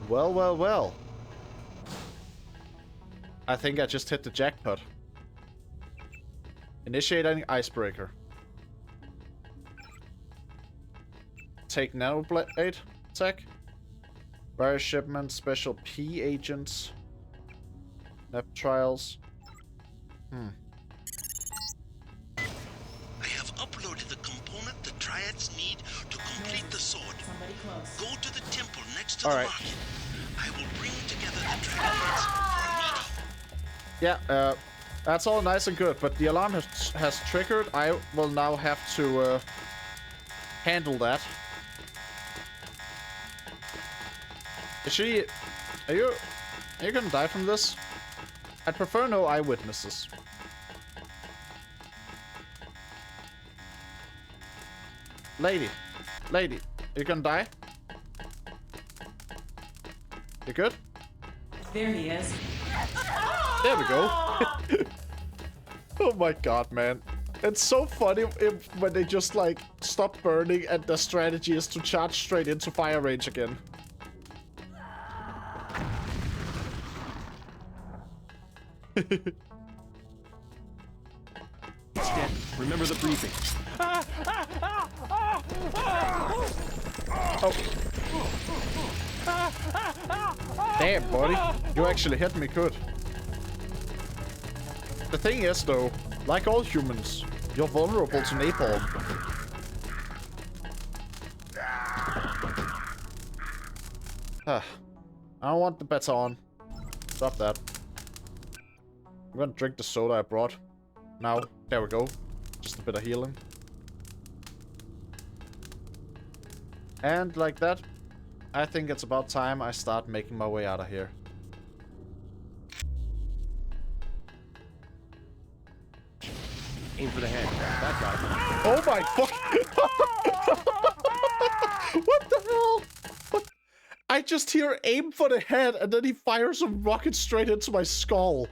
Well. I think I just hit the jackpot. Initiating icebreaker. Take nanoblade tech. Virus shipment, special P agents. NEP trials. I have uploaded the component the Triads need to complete the sword. Go to the temple next to the market. I will bring together the Triads for a meeting. Yeah, that's all nice and good, but the alarm has triggered. I will now have to handle that. Is she... Are you gonna die from this? I'd prefer no eyewitnesses. Lady, you gonna die? You good? There he is. There we go. Oh my god, man. It's so funny when they just like stop burning and the strategy is to charge straight into fire range again. Remember the briefing. Oh. Damn, buddy. You actually hit me good. The thing is, though, like all humans, you're vulnerable to napalm. I don't want the baton. Stop that. I'm gonna drink the soda I brought. Now, there we go. Just a bit of healing. And like that, I think it's about time I start making my way out of here. Aim for the head. That's right. Oh my fuck! What the hell? What? I just hear aim for the head and then he fires a rocket straight into my skull.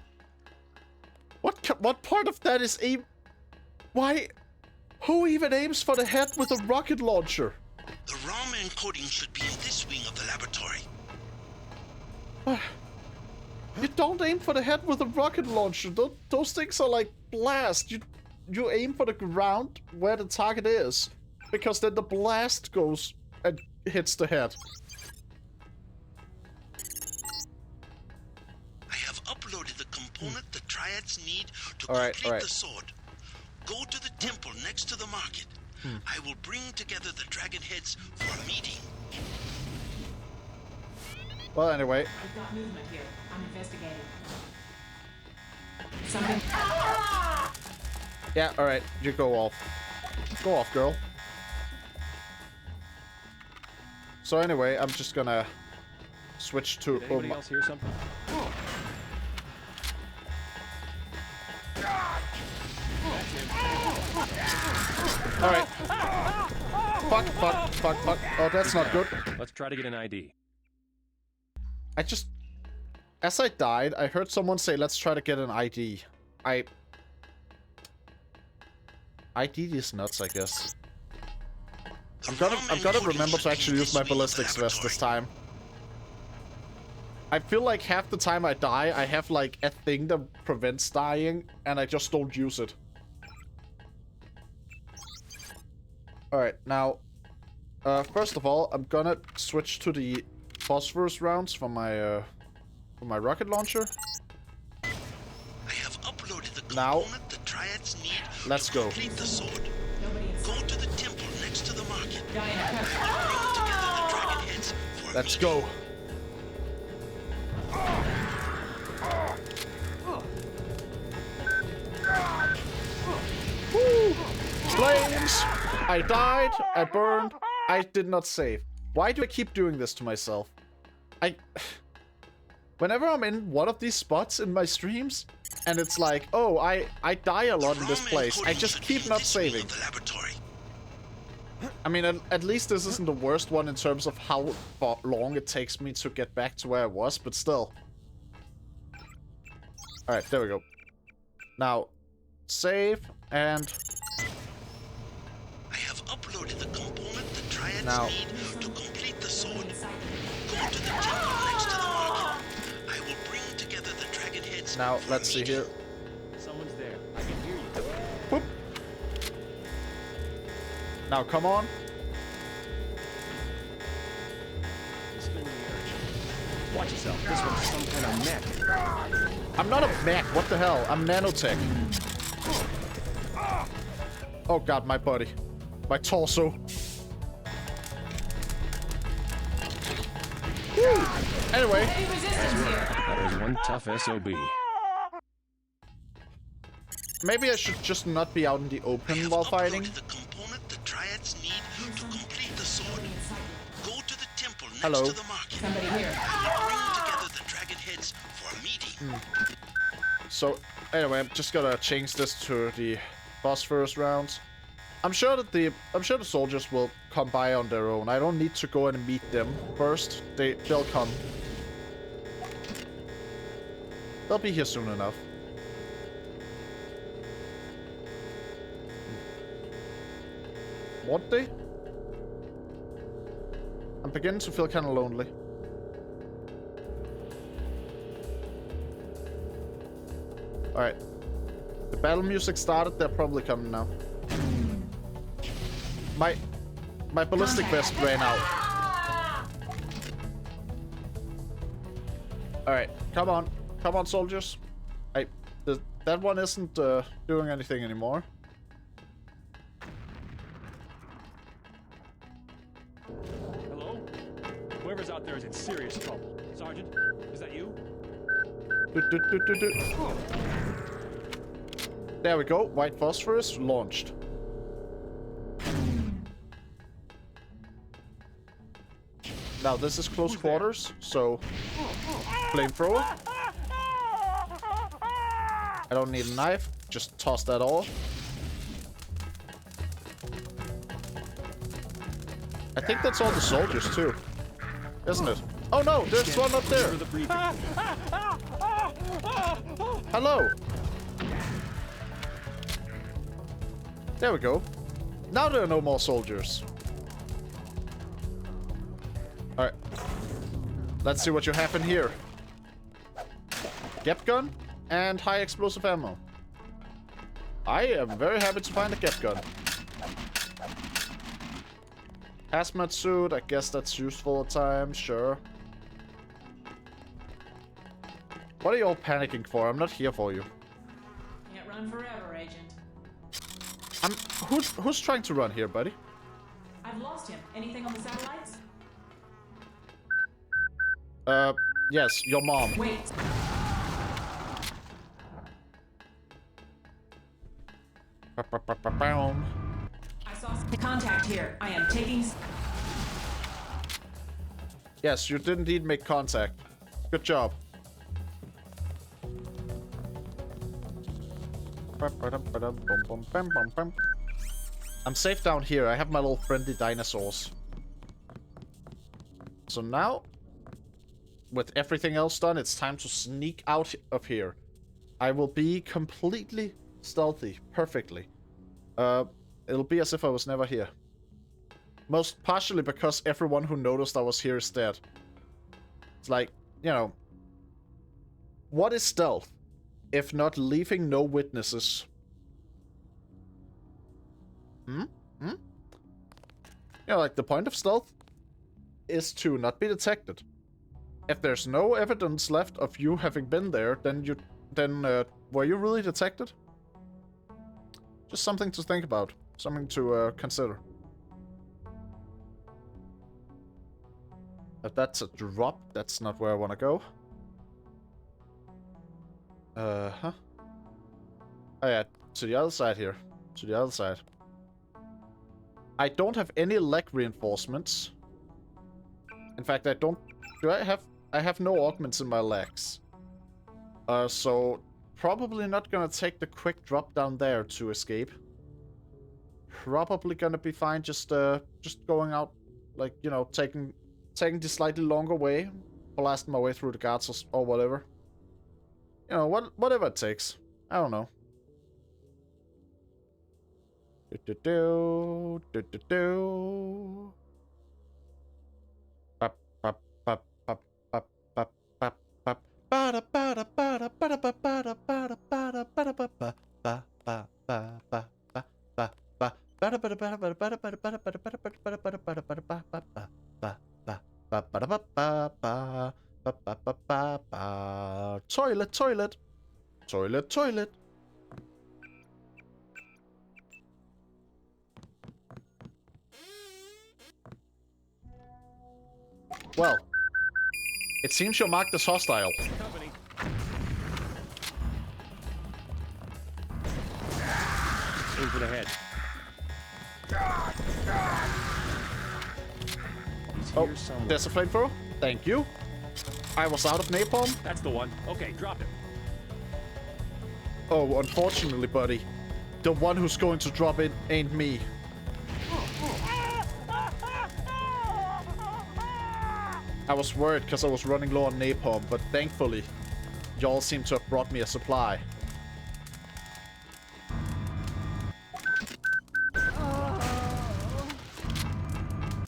What part of that is aim? Why? Who even aims for the head with a rocket launcher? The ROM encoding should be in this wing of the laboratory. You don't aim for the head with a rocket launcher. Those things are like blast. You aim for the ground where the target is, because then the blast goes and hits the head. I have uploaded the component the Triads need to complete the sword. Go to the temple next to the market. I will bring together the dragon heads for a meeting. Well, anyway. I've got movement here. I'm investigating. Something. Yeah, alright. You go off. Go off, girl. So anyway, I'm just gonna switch to... Did anybody else hear something? Alright. Fuck. Oh, that's not good. Let's try to get an ID. As I died, I heard someone say, let's try to get an ID. ID these nuts, I guess. I'm gonna remember to actually use my ballistics vest this time. I feel like half the time I die, I have like a thing that prevents dying, and I just don't use it. Alright, now, first of all, I'm gonna switch to the phosphorus rounds for my rocket launcher. I have uploaded the now, component the Triads need let's go. complete the sword. Go to the temple next to the market. I will bring together the dragon heads for let's go. Woo! Flames! I died, I burned, I did not save. Why do I keep doing this to myself? Whenever I'm in one of these spots in my streams, and it's like, oh, I die a lot in this place, I just keep not saving. I mean, at least this isn't the worst one in terms of how long it takes me to get back to where I was, but still. Alright, there we go. Now, save, and... I have uploaded the component the Triads now, need to complete the sword. Go to the temple next to the market. I will bring together the dragon heads. Now, let's see here. Someone's there. I can hear you. Whoop. Now, come on. Watch yourself. This one's some kind of mech. I'm not a mech. What the hell? I'm nanotech. Oh god, my body. My torso. Woo. Anyway. That was one tough SOB. Maybe I should just not be out in the open while fighting. cats need to complete the sword. Go to the temple next Hello. to the market. Somebody here. Bring together the dragon heads for a meeting. So, anyway, I'm just gonna change this to the phosphorus rounds. I'm sure the soldiers will come by on their own. I don't need to go and meet them first. They'll come. They'll be here soon enough. Won't they? I'm beginning to feel kind of lonely. Alright. The battle music started. They're probably coming now. My ballistic vest ran out. Alright, come on. Come on, soldiers. That one isn't doing anything anymore. Hello? Whoever's out there is in serious trouble. Sergeant, is that you? There we go. White phosphorus launched. Now this is close quarters, so flamethrower. I don't need a knife. Just toss that off. I think that's all the soldiers too, isn't it? Oh no, there's one up there. Hello. There we go. Now there are no more soldiers. Alright. Let's see what you have in here. Gep gun and high explosive ammo. I am very happy to find a Gep gun. Hazmat suit, I guess that's useful at times, sure. What are you all panicking for? I'm not here for you. Can't run forever, Agent. Who's trying to run here, buddy? I've lost him. Anything on the satellites? Yes, your mom. Wait. I saw contact here. I am taking... Yes, you did indeed make contact. Good job. I'm safe down here. I have my little friendly dinosaurs. So now, with everything else done, it's time to sneak out of here. I will be completely stealthy, perfectly. It'll be as if I was never here. Most partially because everyone who noticed I was here is dead. It's like, you know, what is stealth if not leaving no witnesses? You know, like the point of stealth is to not be detected. If there's no evidence left of you having been there, then were you really detected? Just something to think about, something to consider. If that's a drop, that's not where I want to go. Oh yeah, to the other side here. To the other side. I don't have any leg reinforcements. In fact, I don't... I have no augments in my legs. So probably not gonna take the quick drop down there to escape. Probably gonna be fine just going out, like, you know, taking the slightly longer way, blasting my way through the guards or whatever. You know, whatever it takes. I don't know. Toilet, toilet. Toilet, toilet. Well, it seems you're marked as hostile. Company. Aim for the head. is here somewhere. There's a flamethrower. Thank you. I was out of napalm. That's the one. Okay, drop it. Oh, unfortunately, buddy. The one who's going to drop it ain't me. I was worried because I was running low on napalm, but thankfully, y'all seem to have brought me a supply.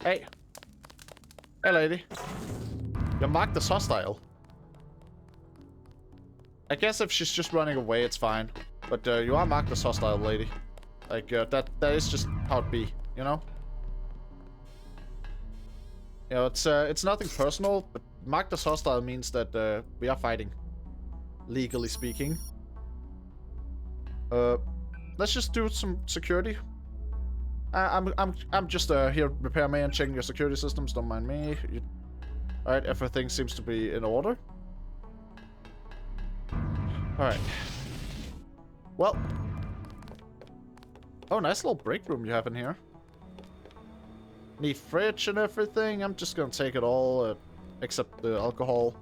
Hey. Hey, lady. You're marked as hostile. I guess if she's just running away, it's fine. But you are marked as hostile, lady. Like, that is just how it be, you know? You know, it's nothing personal, but marked as hostile means that we are fighting. Legally speaking. Let's just do some security. I'm just here repairman checking your security systems, don't mind me. Alright, everything seems to be in order. Alright. Well. Oh, nice little break room you have in here. Neat fridge and everything. I'm just gonna take it all, except the alcohol.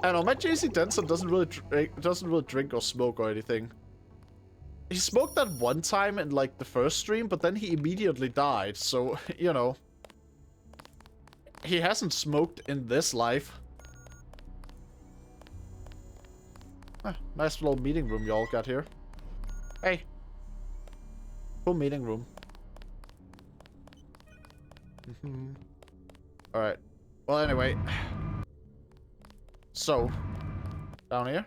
I don't know, my JC Denson doesn't really drink or smoke or anything. He smoked that one time in, like, the first stream, but then he immediately died, so, you know. He hasn't smoked in this life. Ah, nice little meeting room y'all got here. Hey. Cool meeting room. Alright. Well, anyway. So. Down here.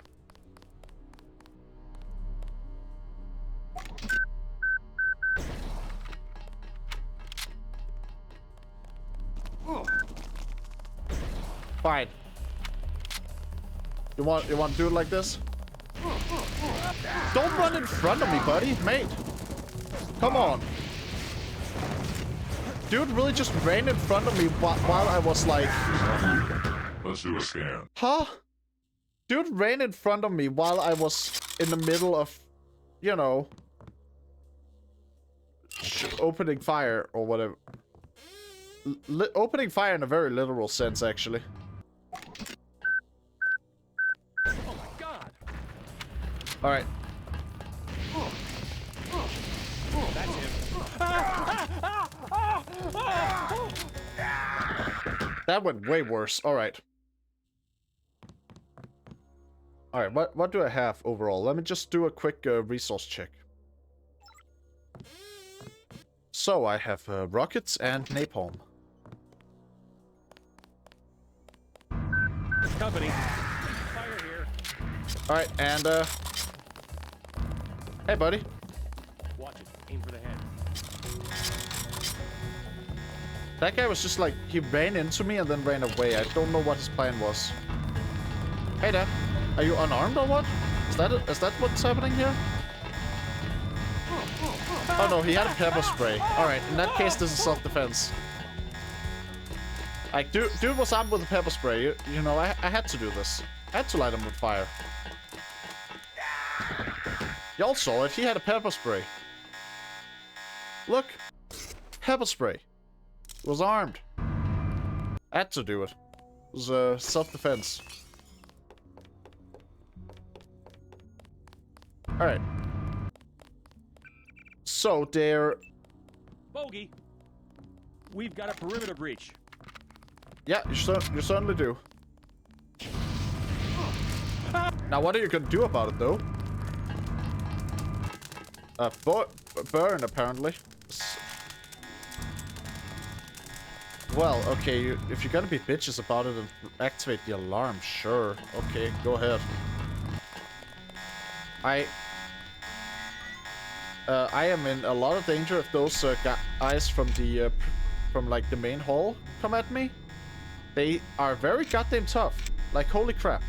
Fine. You want to do it like this? Don't run in front of me, buddy. Mate. Come on. Dude really just ran in front of me while I was like... Let's do a scan. Huh? Dude ran in front of me while I was in the middle of, you know... opening fire or whatever. Opening fire in a very literal sense, actually. Oh my god! Alright. That's him. That went way worse. Alright. Alright, what do I have overall? Let me just do a quick resource check. So, I have rockets and napalm. Company. Fire here. Alright, and hey, buddy. Watch it. Aim for the head. That guy was just like, he ran into me and then ran away. I don't know what his plan was. Hey there. Are you unarmed or what? Is that what's happening here? Oh no, he had a pepper spray. Alright, in that case, this is self-defense. Like, dude was armed with a pepper spray. You know, I had to do this. I had to light him with fire. Y'all saw it. He had a pepper spray. Look. Pepper spray. He was armed. I had to do it. It was self-defense. Alright. So, there... Bogey! We've got a perimeter breach. Yeah, you certainly do. Now, what are you gonna do about it, though? Burn, apparently. Well, okay, if you're gonna be bitches about it and activate the alarm, sure. Okay, go ahead. I am in a lot of danger if those guys from the like the main hall come at me. They are very goddamn tough. Like, holy crap.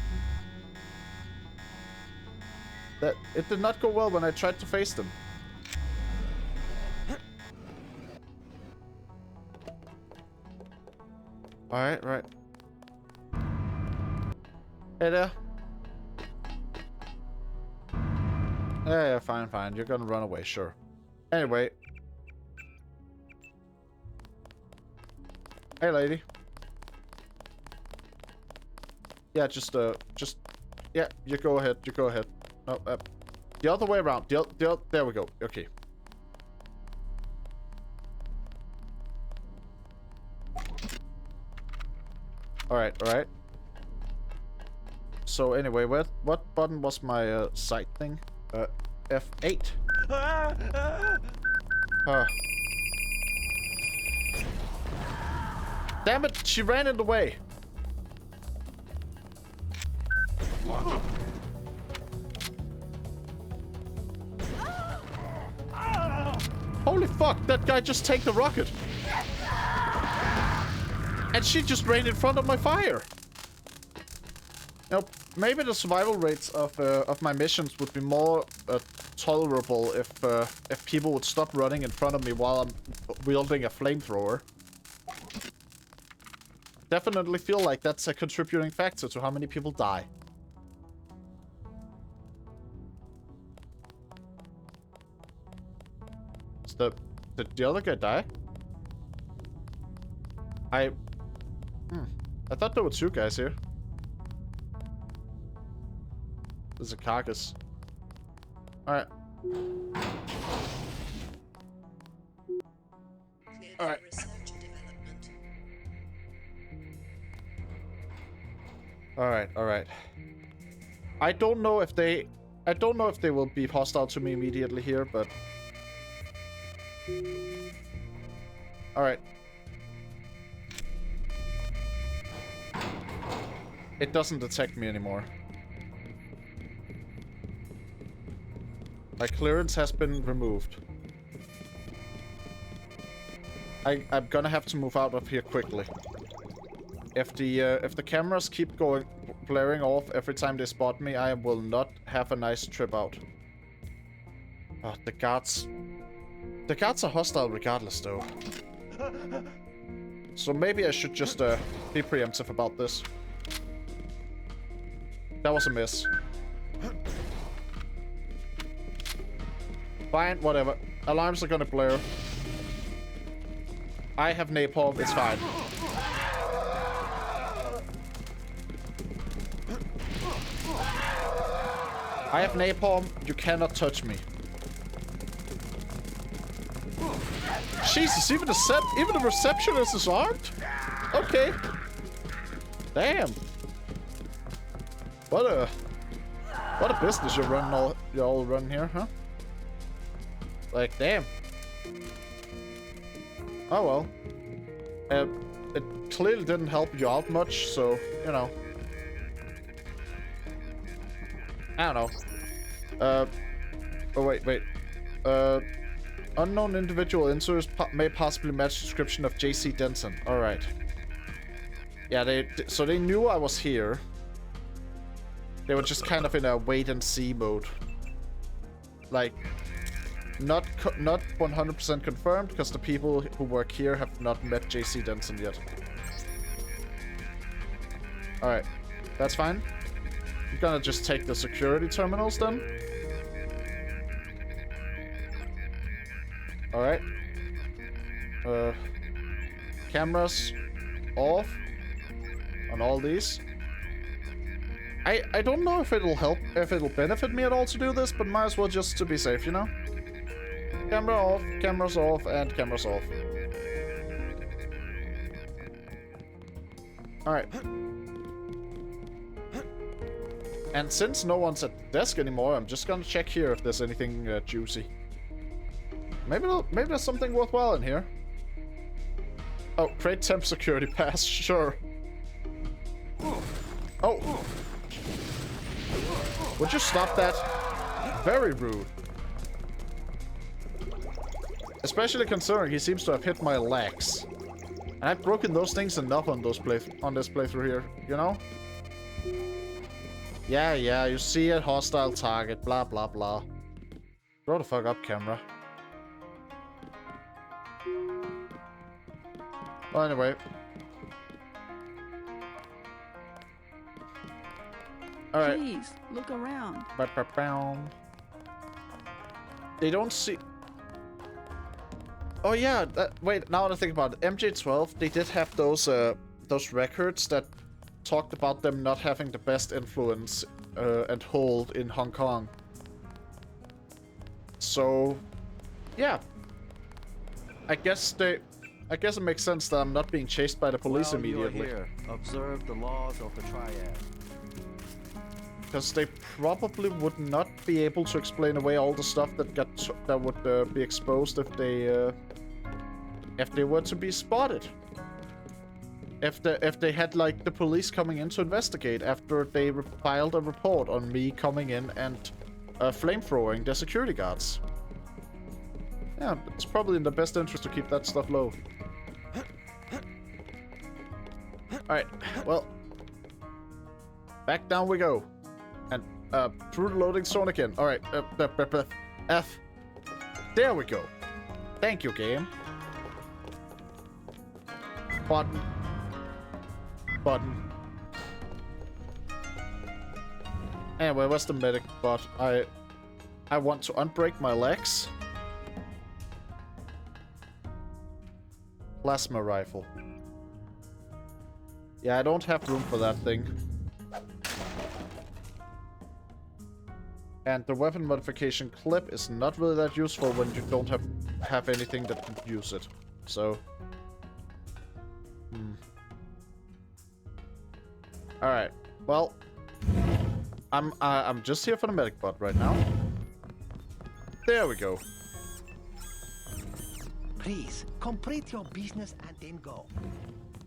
It did not go well when I tried to face them. Alright, right. Hey there. Yeah, fine. You're gonna run away, sure. Anyway. Hey, lady. Yeah, yeah, you go ahead. You go ahead. No, the other way around. There we go. Okay. Alright, alright. So anyway, what button was my sight thing? F8. Damn it, she ran in the way. Holy fuck, that guy just tanked the rocket. And she just ran in front of my fire. Now, maybe the survival rates of my missions would be more tolerable if people would stop running in front of me while I'm wielding a flamethrower. Definitely feel like that's a contributing factor to how many people die. Did the other guy die? I thought there were two guys here. There's a carcass. Alright. Alright. Alright, alright. I don't know if they will be hostile to me immediately here, but alright. It doesn't detect me anymore. My clearance has been removed. I'm gonna have to move out of here quickly. If the cameras keep blaring off every time they spot me, I will not have a nice trip out. Oh, the guards are hostile regardless, though. So maybe I should just be preemptive about this. That was a miss. Fine, whatever. Alarms are gonna blare. I have napalm, it's fine. I have napalm, you cannot touch me. Jesus, even the receptionist is armed? Okay. Damn. What a business you're all running here, huh? Like, damn. Oh well. It clearly didn't help you out much, so, you know. I don't know. Oh, wait. Unknown individual inserts may possibly match description of J.C. Denson. Alright. Yeah, so they knew I was here. They were just kind of in a wait-and-see mode. Like, not 100% confirmed, because the people who work here have not met J.C. Denson yet. Alright. That's fine. I'm gonna just take the security terminals then. Alright. Cameras off on all these. I don't know if it'll help, if it'll benefit me at all to do this, but might as well just to be safe, you know? Camera off, cameras off, and cameras off. Alright. And since no one's at the desk anymore, I'm just gonna check here if there's anything juicy. Maybe there's something worthwhile in here. Oh, create temp security pass, sure. Oh! Would you stop that? Very rude. Especially considering he seems to have hit my legs. And I've broken those things enough on this playthrough here, you know? Yeah, you see a hostile target, blah blah blah. Grow the fuck up, camera. Well, anyway. Alright. Please, look around. They don't see... Oh yeah, wait, now that I think about it, MJ12, they did have those records that talked about them not having the best influence and hold in Hong Kong. So, yeah. I guess it makes sense that I'm not being chased by the police immediately. You are here. Observe the laws of the triad. Because they probably would not be able to explain away all the stuff that would be exposed if they were to be spotted. If they had like the police coming in to investigate after they filed a report on me coming in and flamethrowing their security guards. Yeah, it's probably in the best interest to keep that stuff low. Alright, well. Back down we go. And through the loading zone again. Alright, F. There we go. Thank you, game. Button. Button. Anyway, where's the medic bot? I want to unbreak my legs. Plasma rifle. Yeah, I don't have room for that thing. And the weapon modification clip is not really that useful when you don't have anything that can use it. So. Alright. Well. I'm just here for the medic bot right now. There we go. Please, complete your business and then go.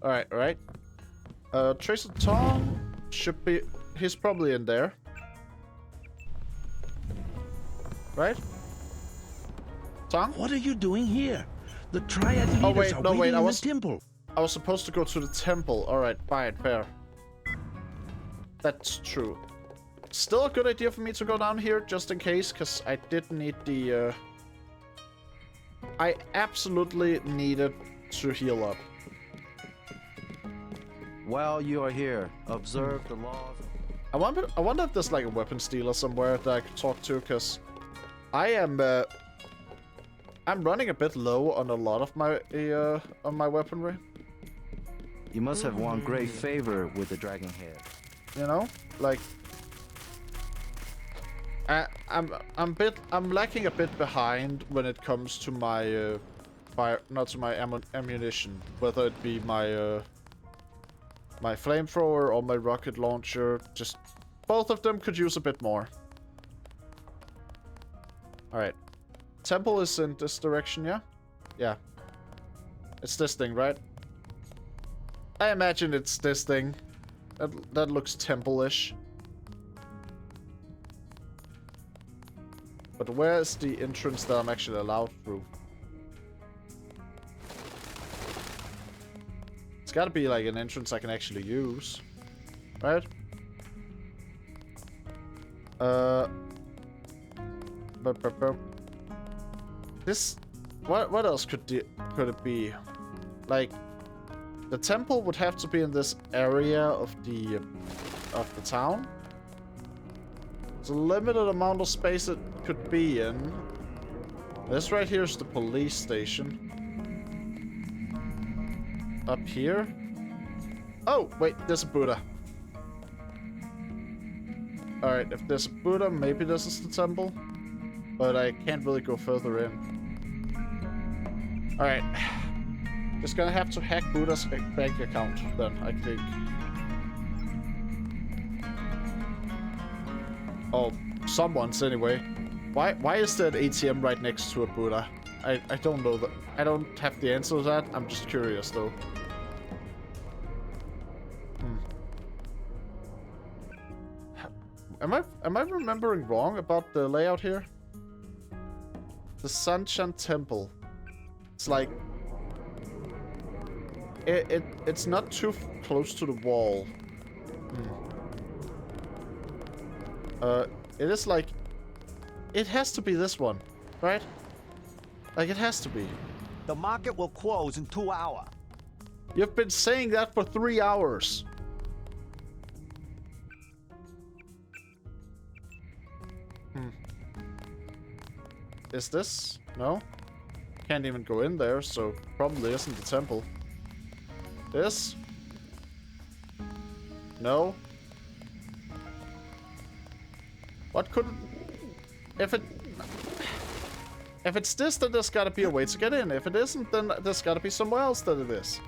Alright, alright. Tracer Tom should be... He's probably in there. Right? Tom? What are you doing here? The Triad leaders are waiting in the temple. I was supposed to go to the temple. Alright, fine, fair. That's true. Still a good idea for me to go down here, just in case, because I did need the... I absolutely needed to heal up. While you are here, observe the laws. I wonder if there's like a weapon stealer somewhere that I could talk to, because I'm running a bit low on a lot of my weaponry. You must have won great favor with the Dragon Head. You know, like I'm lacking a bit behind when it comes to my ammunition, whether it be my my flamethrower or my rocket launcher. Just both of them could use a bit more. All right, temple is in this direction, yeah? Yeah. It's this thing, right? I imagine it's this thing. That looks temple-ish. But where is the entrance that I'm actually allowed through? It's gotta be like an entrance I can actually use. Right? This... What else could it be? Like... The temple would have to be in this area of the town. There's a limited amount of space it could be in. This right here is the police station. Up here? Oh, wait, there's a Buddha. Alright, if there's a Buddha, maybe this is the temple. But I can't really go further in. Alright. Just gonna have to hack Buddha's bank account then, I think. Oh, someone's anyway. Why is there an ATM right next to a Buddha? I don't know that. I don't have the answer to that. I'm just curious though. Am I remembering wrong about the layout here? The Sanchan Temple. It's like it's not too close to the wall. It is like... It has to be this one, right? Like, it has to be. The market will close in 2 hours. You've been saying that for 3 hours. Is this? No? Can't even go in there, so probably isn't the temple. This? No. What could... If it's this, then there's gotta be a way to get in. If it isn't, then there's gotta be somewhere else that it is.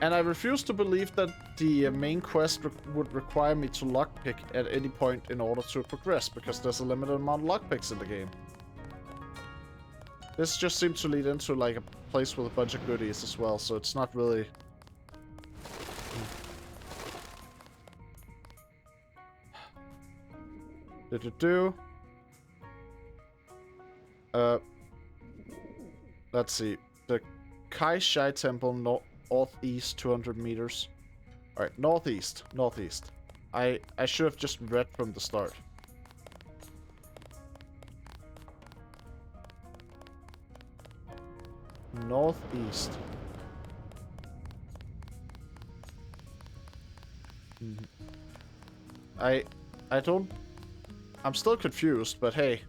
And I refuse to believe that the main quest would require me to lockpick at any point in order to progress, because there's a limited amount of lockpicks in the game. This just seems to lead into like a place with a bunch of goodies as well, so it's not really... Let's see. The Kai Shai Temple, northeast 200 meters. Alright, northeast. I should have just read from the start. Northeast. I don't... I'm still confused, but hey,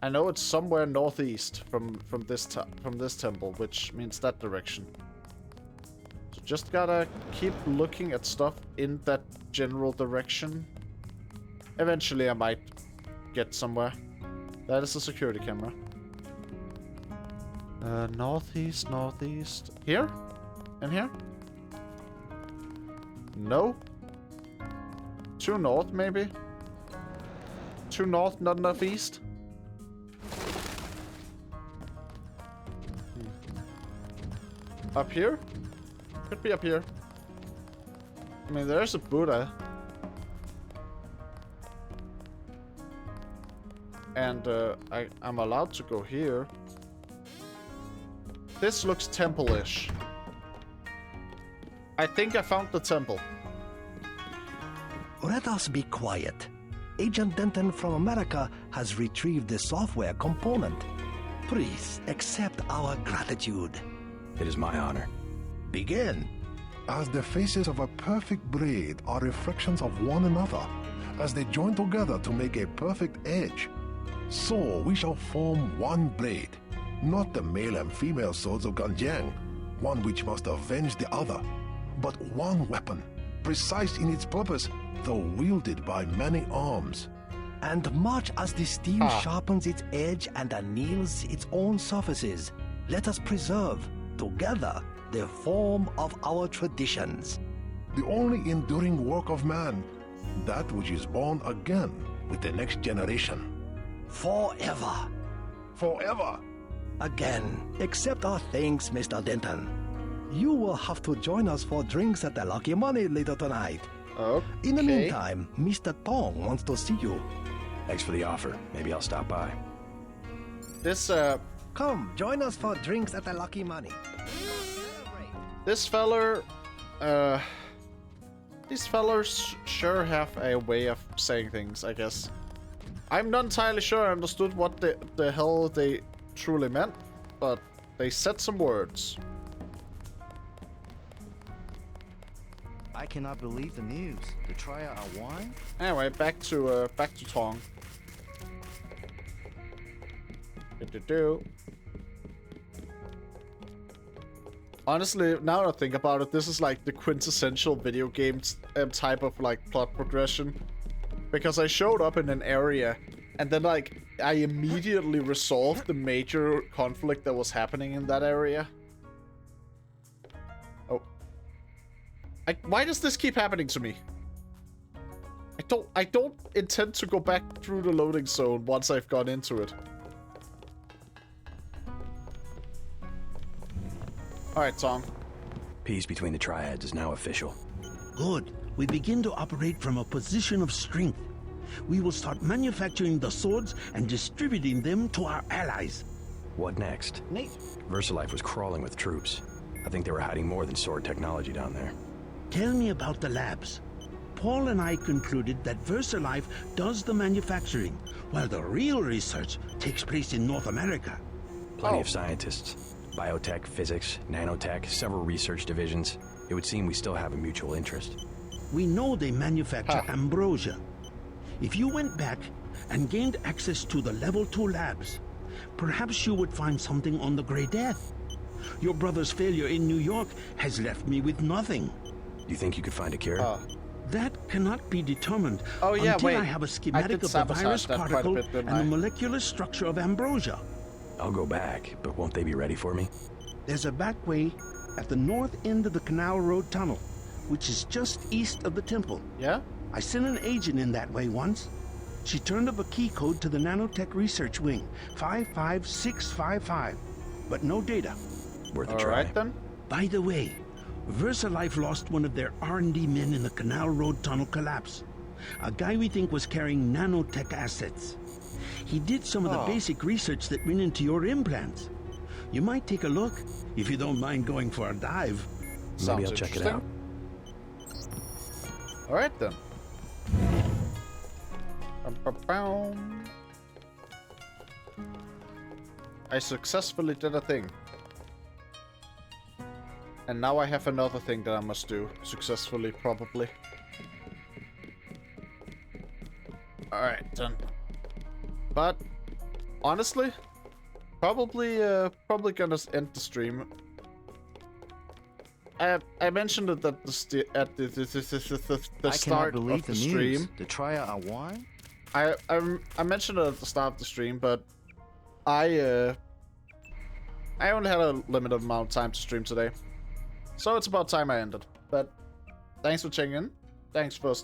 I know it's somewhere northeast from this temple, which means that direction. So just gotta keep looking at stuff in that general direction. Eventually I might get somewhere. That is a security camera. Northeast. Here? In here? No? Too north, maybe? Too north, not enough east? Up here? Could be up here. I mean, there's a Buddha. And I'm allowed to go here. This looks temple-ish. I think I found the temple. Let us be quiet. Agent Denton from America has retrieved the software component. Please accept our gratitude. It is my honor. Begin. As the faces of a perfect blade are reflections of one another, as they join together to make a perfect edge, so we shall form one blade, not the male and female swords of Ganjiang, one which must avenge the other, but one weapon, precise in its purpose, though wielded by many arms. And much as the steel sharpens its edge and anneals its own surfaces, let us preserve, together, the form of our traditions. The only enduring work of man, that which is born again with the next generation. Forever. Forever. Again, accept our thanks, Mr. Denton. You will have to join us for drinks at the Lucky Money later tonight. Okay. In the meantime, Mr. Tong wants to see you. Thanks for the offer. Maybe I'll stop by. This, Come, join us for drinks at the Lucky Money. This feller, these fellers sure have a way of saying things, I guess. I'm not entirely sure I understood what the hell they truly meant, but they said some words. I cannot believe the news. The trial are won? Anyway, back to Tong. Honestly, now that I think about it, this is like the quintessential video game type of like plot progression. Because I showed up in an area, and then like I immediately resolved the major conflict that was happening in that area. Oh. Why does this keep happening to me? I don't intend to go back through the loading zone once I've gone into it. Alright, Tong. Peace between the triads is now official. Good. We begin to operate from a position of strength. We will start manufacturing the swords and distributing them to our allies. What next? Nate. VersaLife was crawling with troops. I think they were hiding more than sword technology down there. Tell me about the labs. Paul and I concluded that VersaLife does the manufacturing, while the real research takes place in North America. Plenty of scientists. Biotech, physics, nanotech, several research divisions. It would seem we still have a mutual interest. We know they manufacture ambrosia. If you went back, and gained access to the Level 2 labs. Perhaps you would find something on the Grey Death. Your brother's failure in New York has left me with nothing. You think you could find a cure? That cannot be determined yeah, until wait. I have a schematic of the virus particle and the molecular structure of ambrosia. I'll go back, but won't they be ready for me? There's a back way at the north end of the Canal Road Tunnel, which is just east of the temple. Yeah? I sent an agent in that way once. She turned up a key code to the Nanotech Research Wing, 55655, but no data. Worth a try. Alright then. By the way, VersaLife lost one of their R&D men in the Canal Road Tunnel collapse. A guy we think was carrying nanotech assets. He did some of the basic research that went into your implants. You might take a look, if you don't mind going for a dive. Maybe I'll check it out. Alright then. I successfully did a thing. And now I have another thing that I must do successfully, probably. Alright, done. But honestly, probably gonna end the stream. I mentioned it at the start of the stream. The trial are won? I mentioned it at the start of the stream, but I only had a limited amount of time to stream today. So it's about time I ended. But thanks for checking in. Thanks for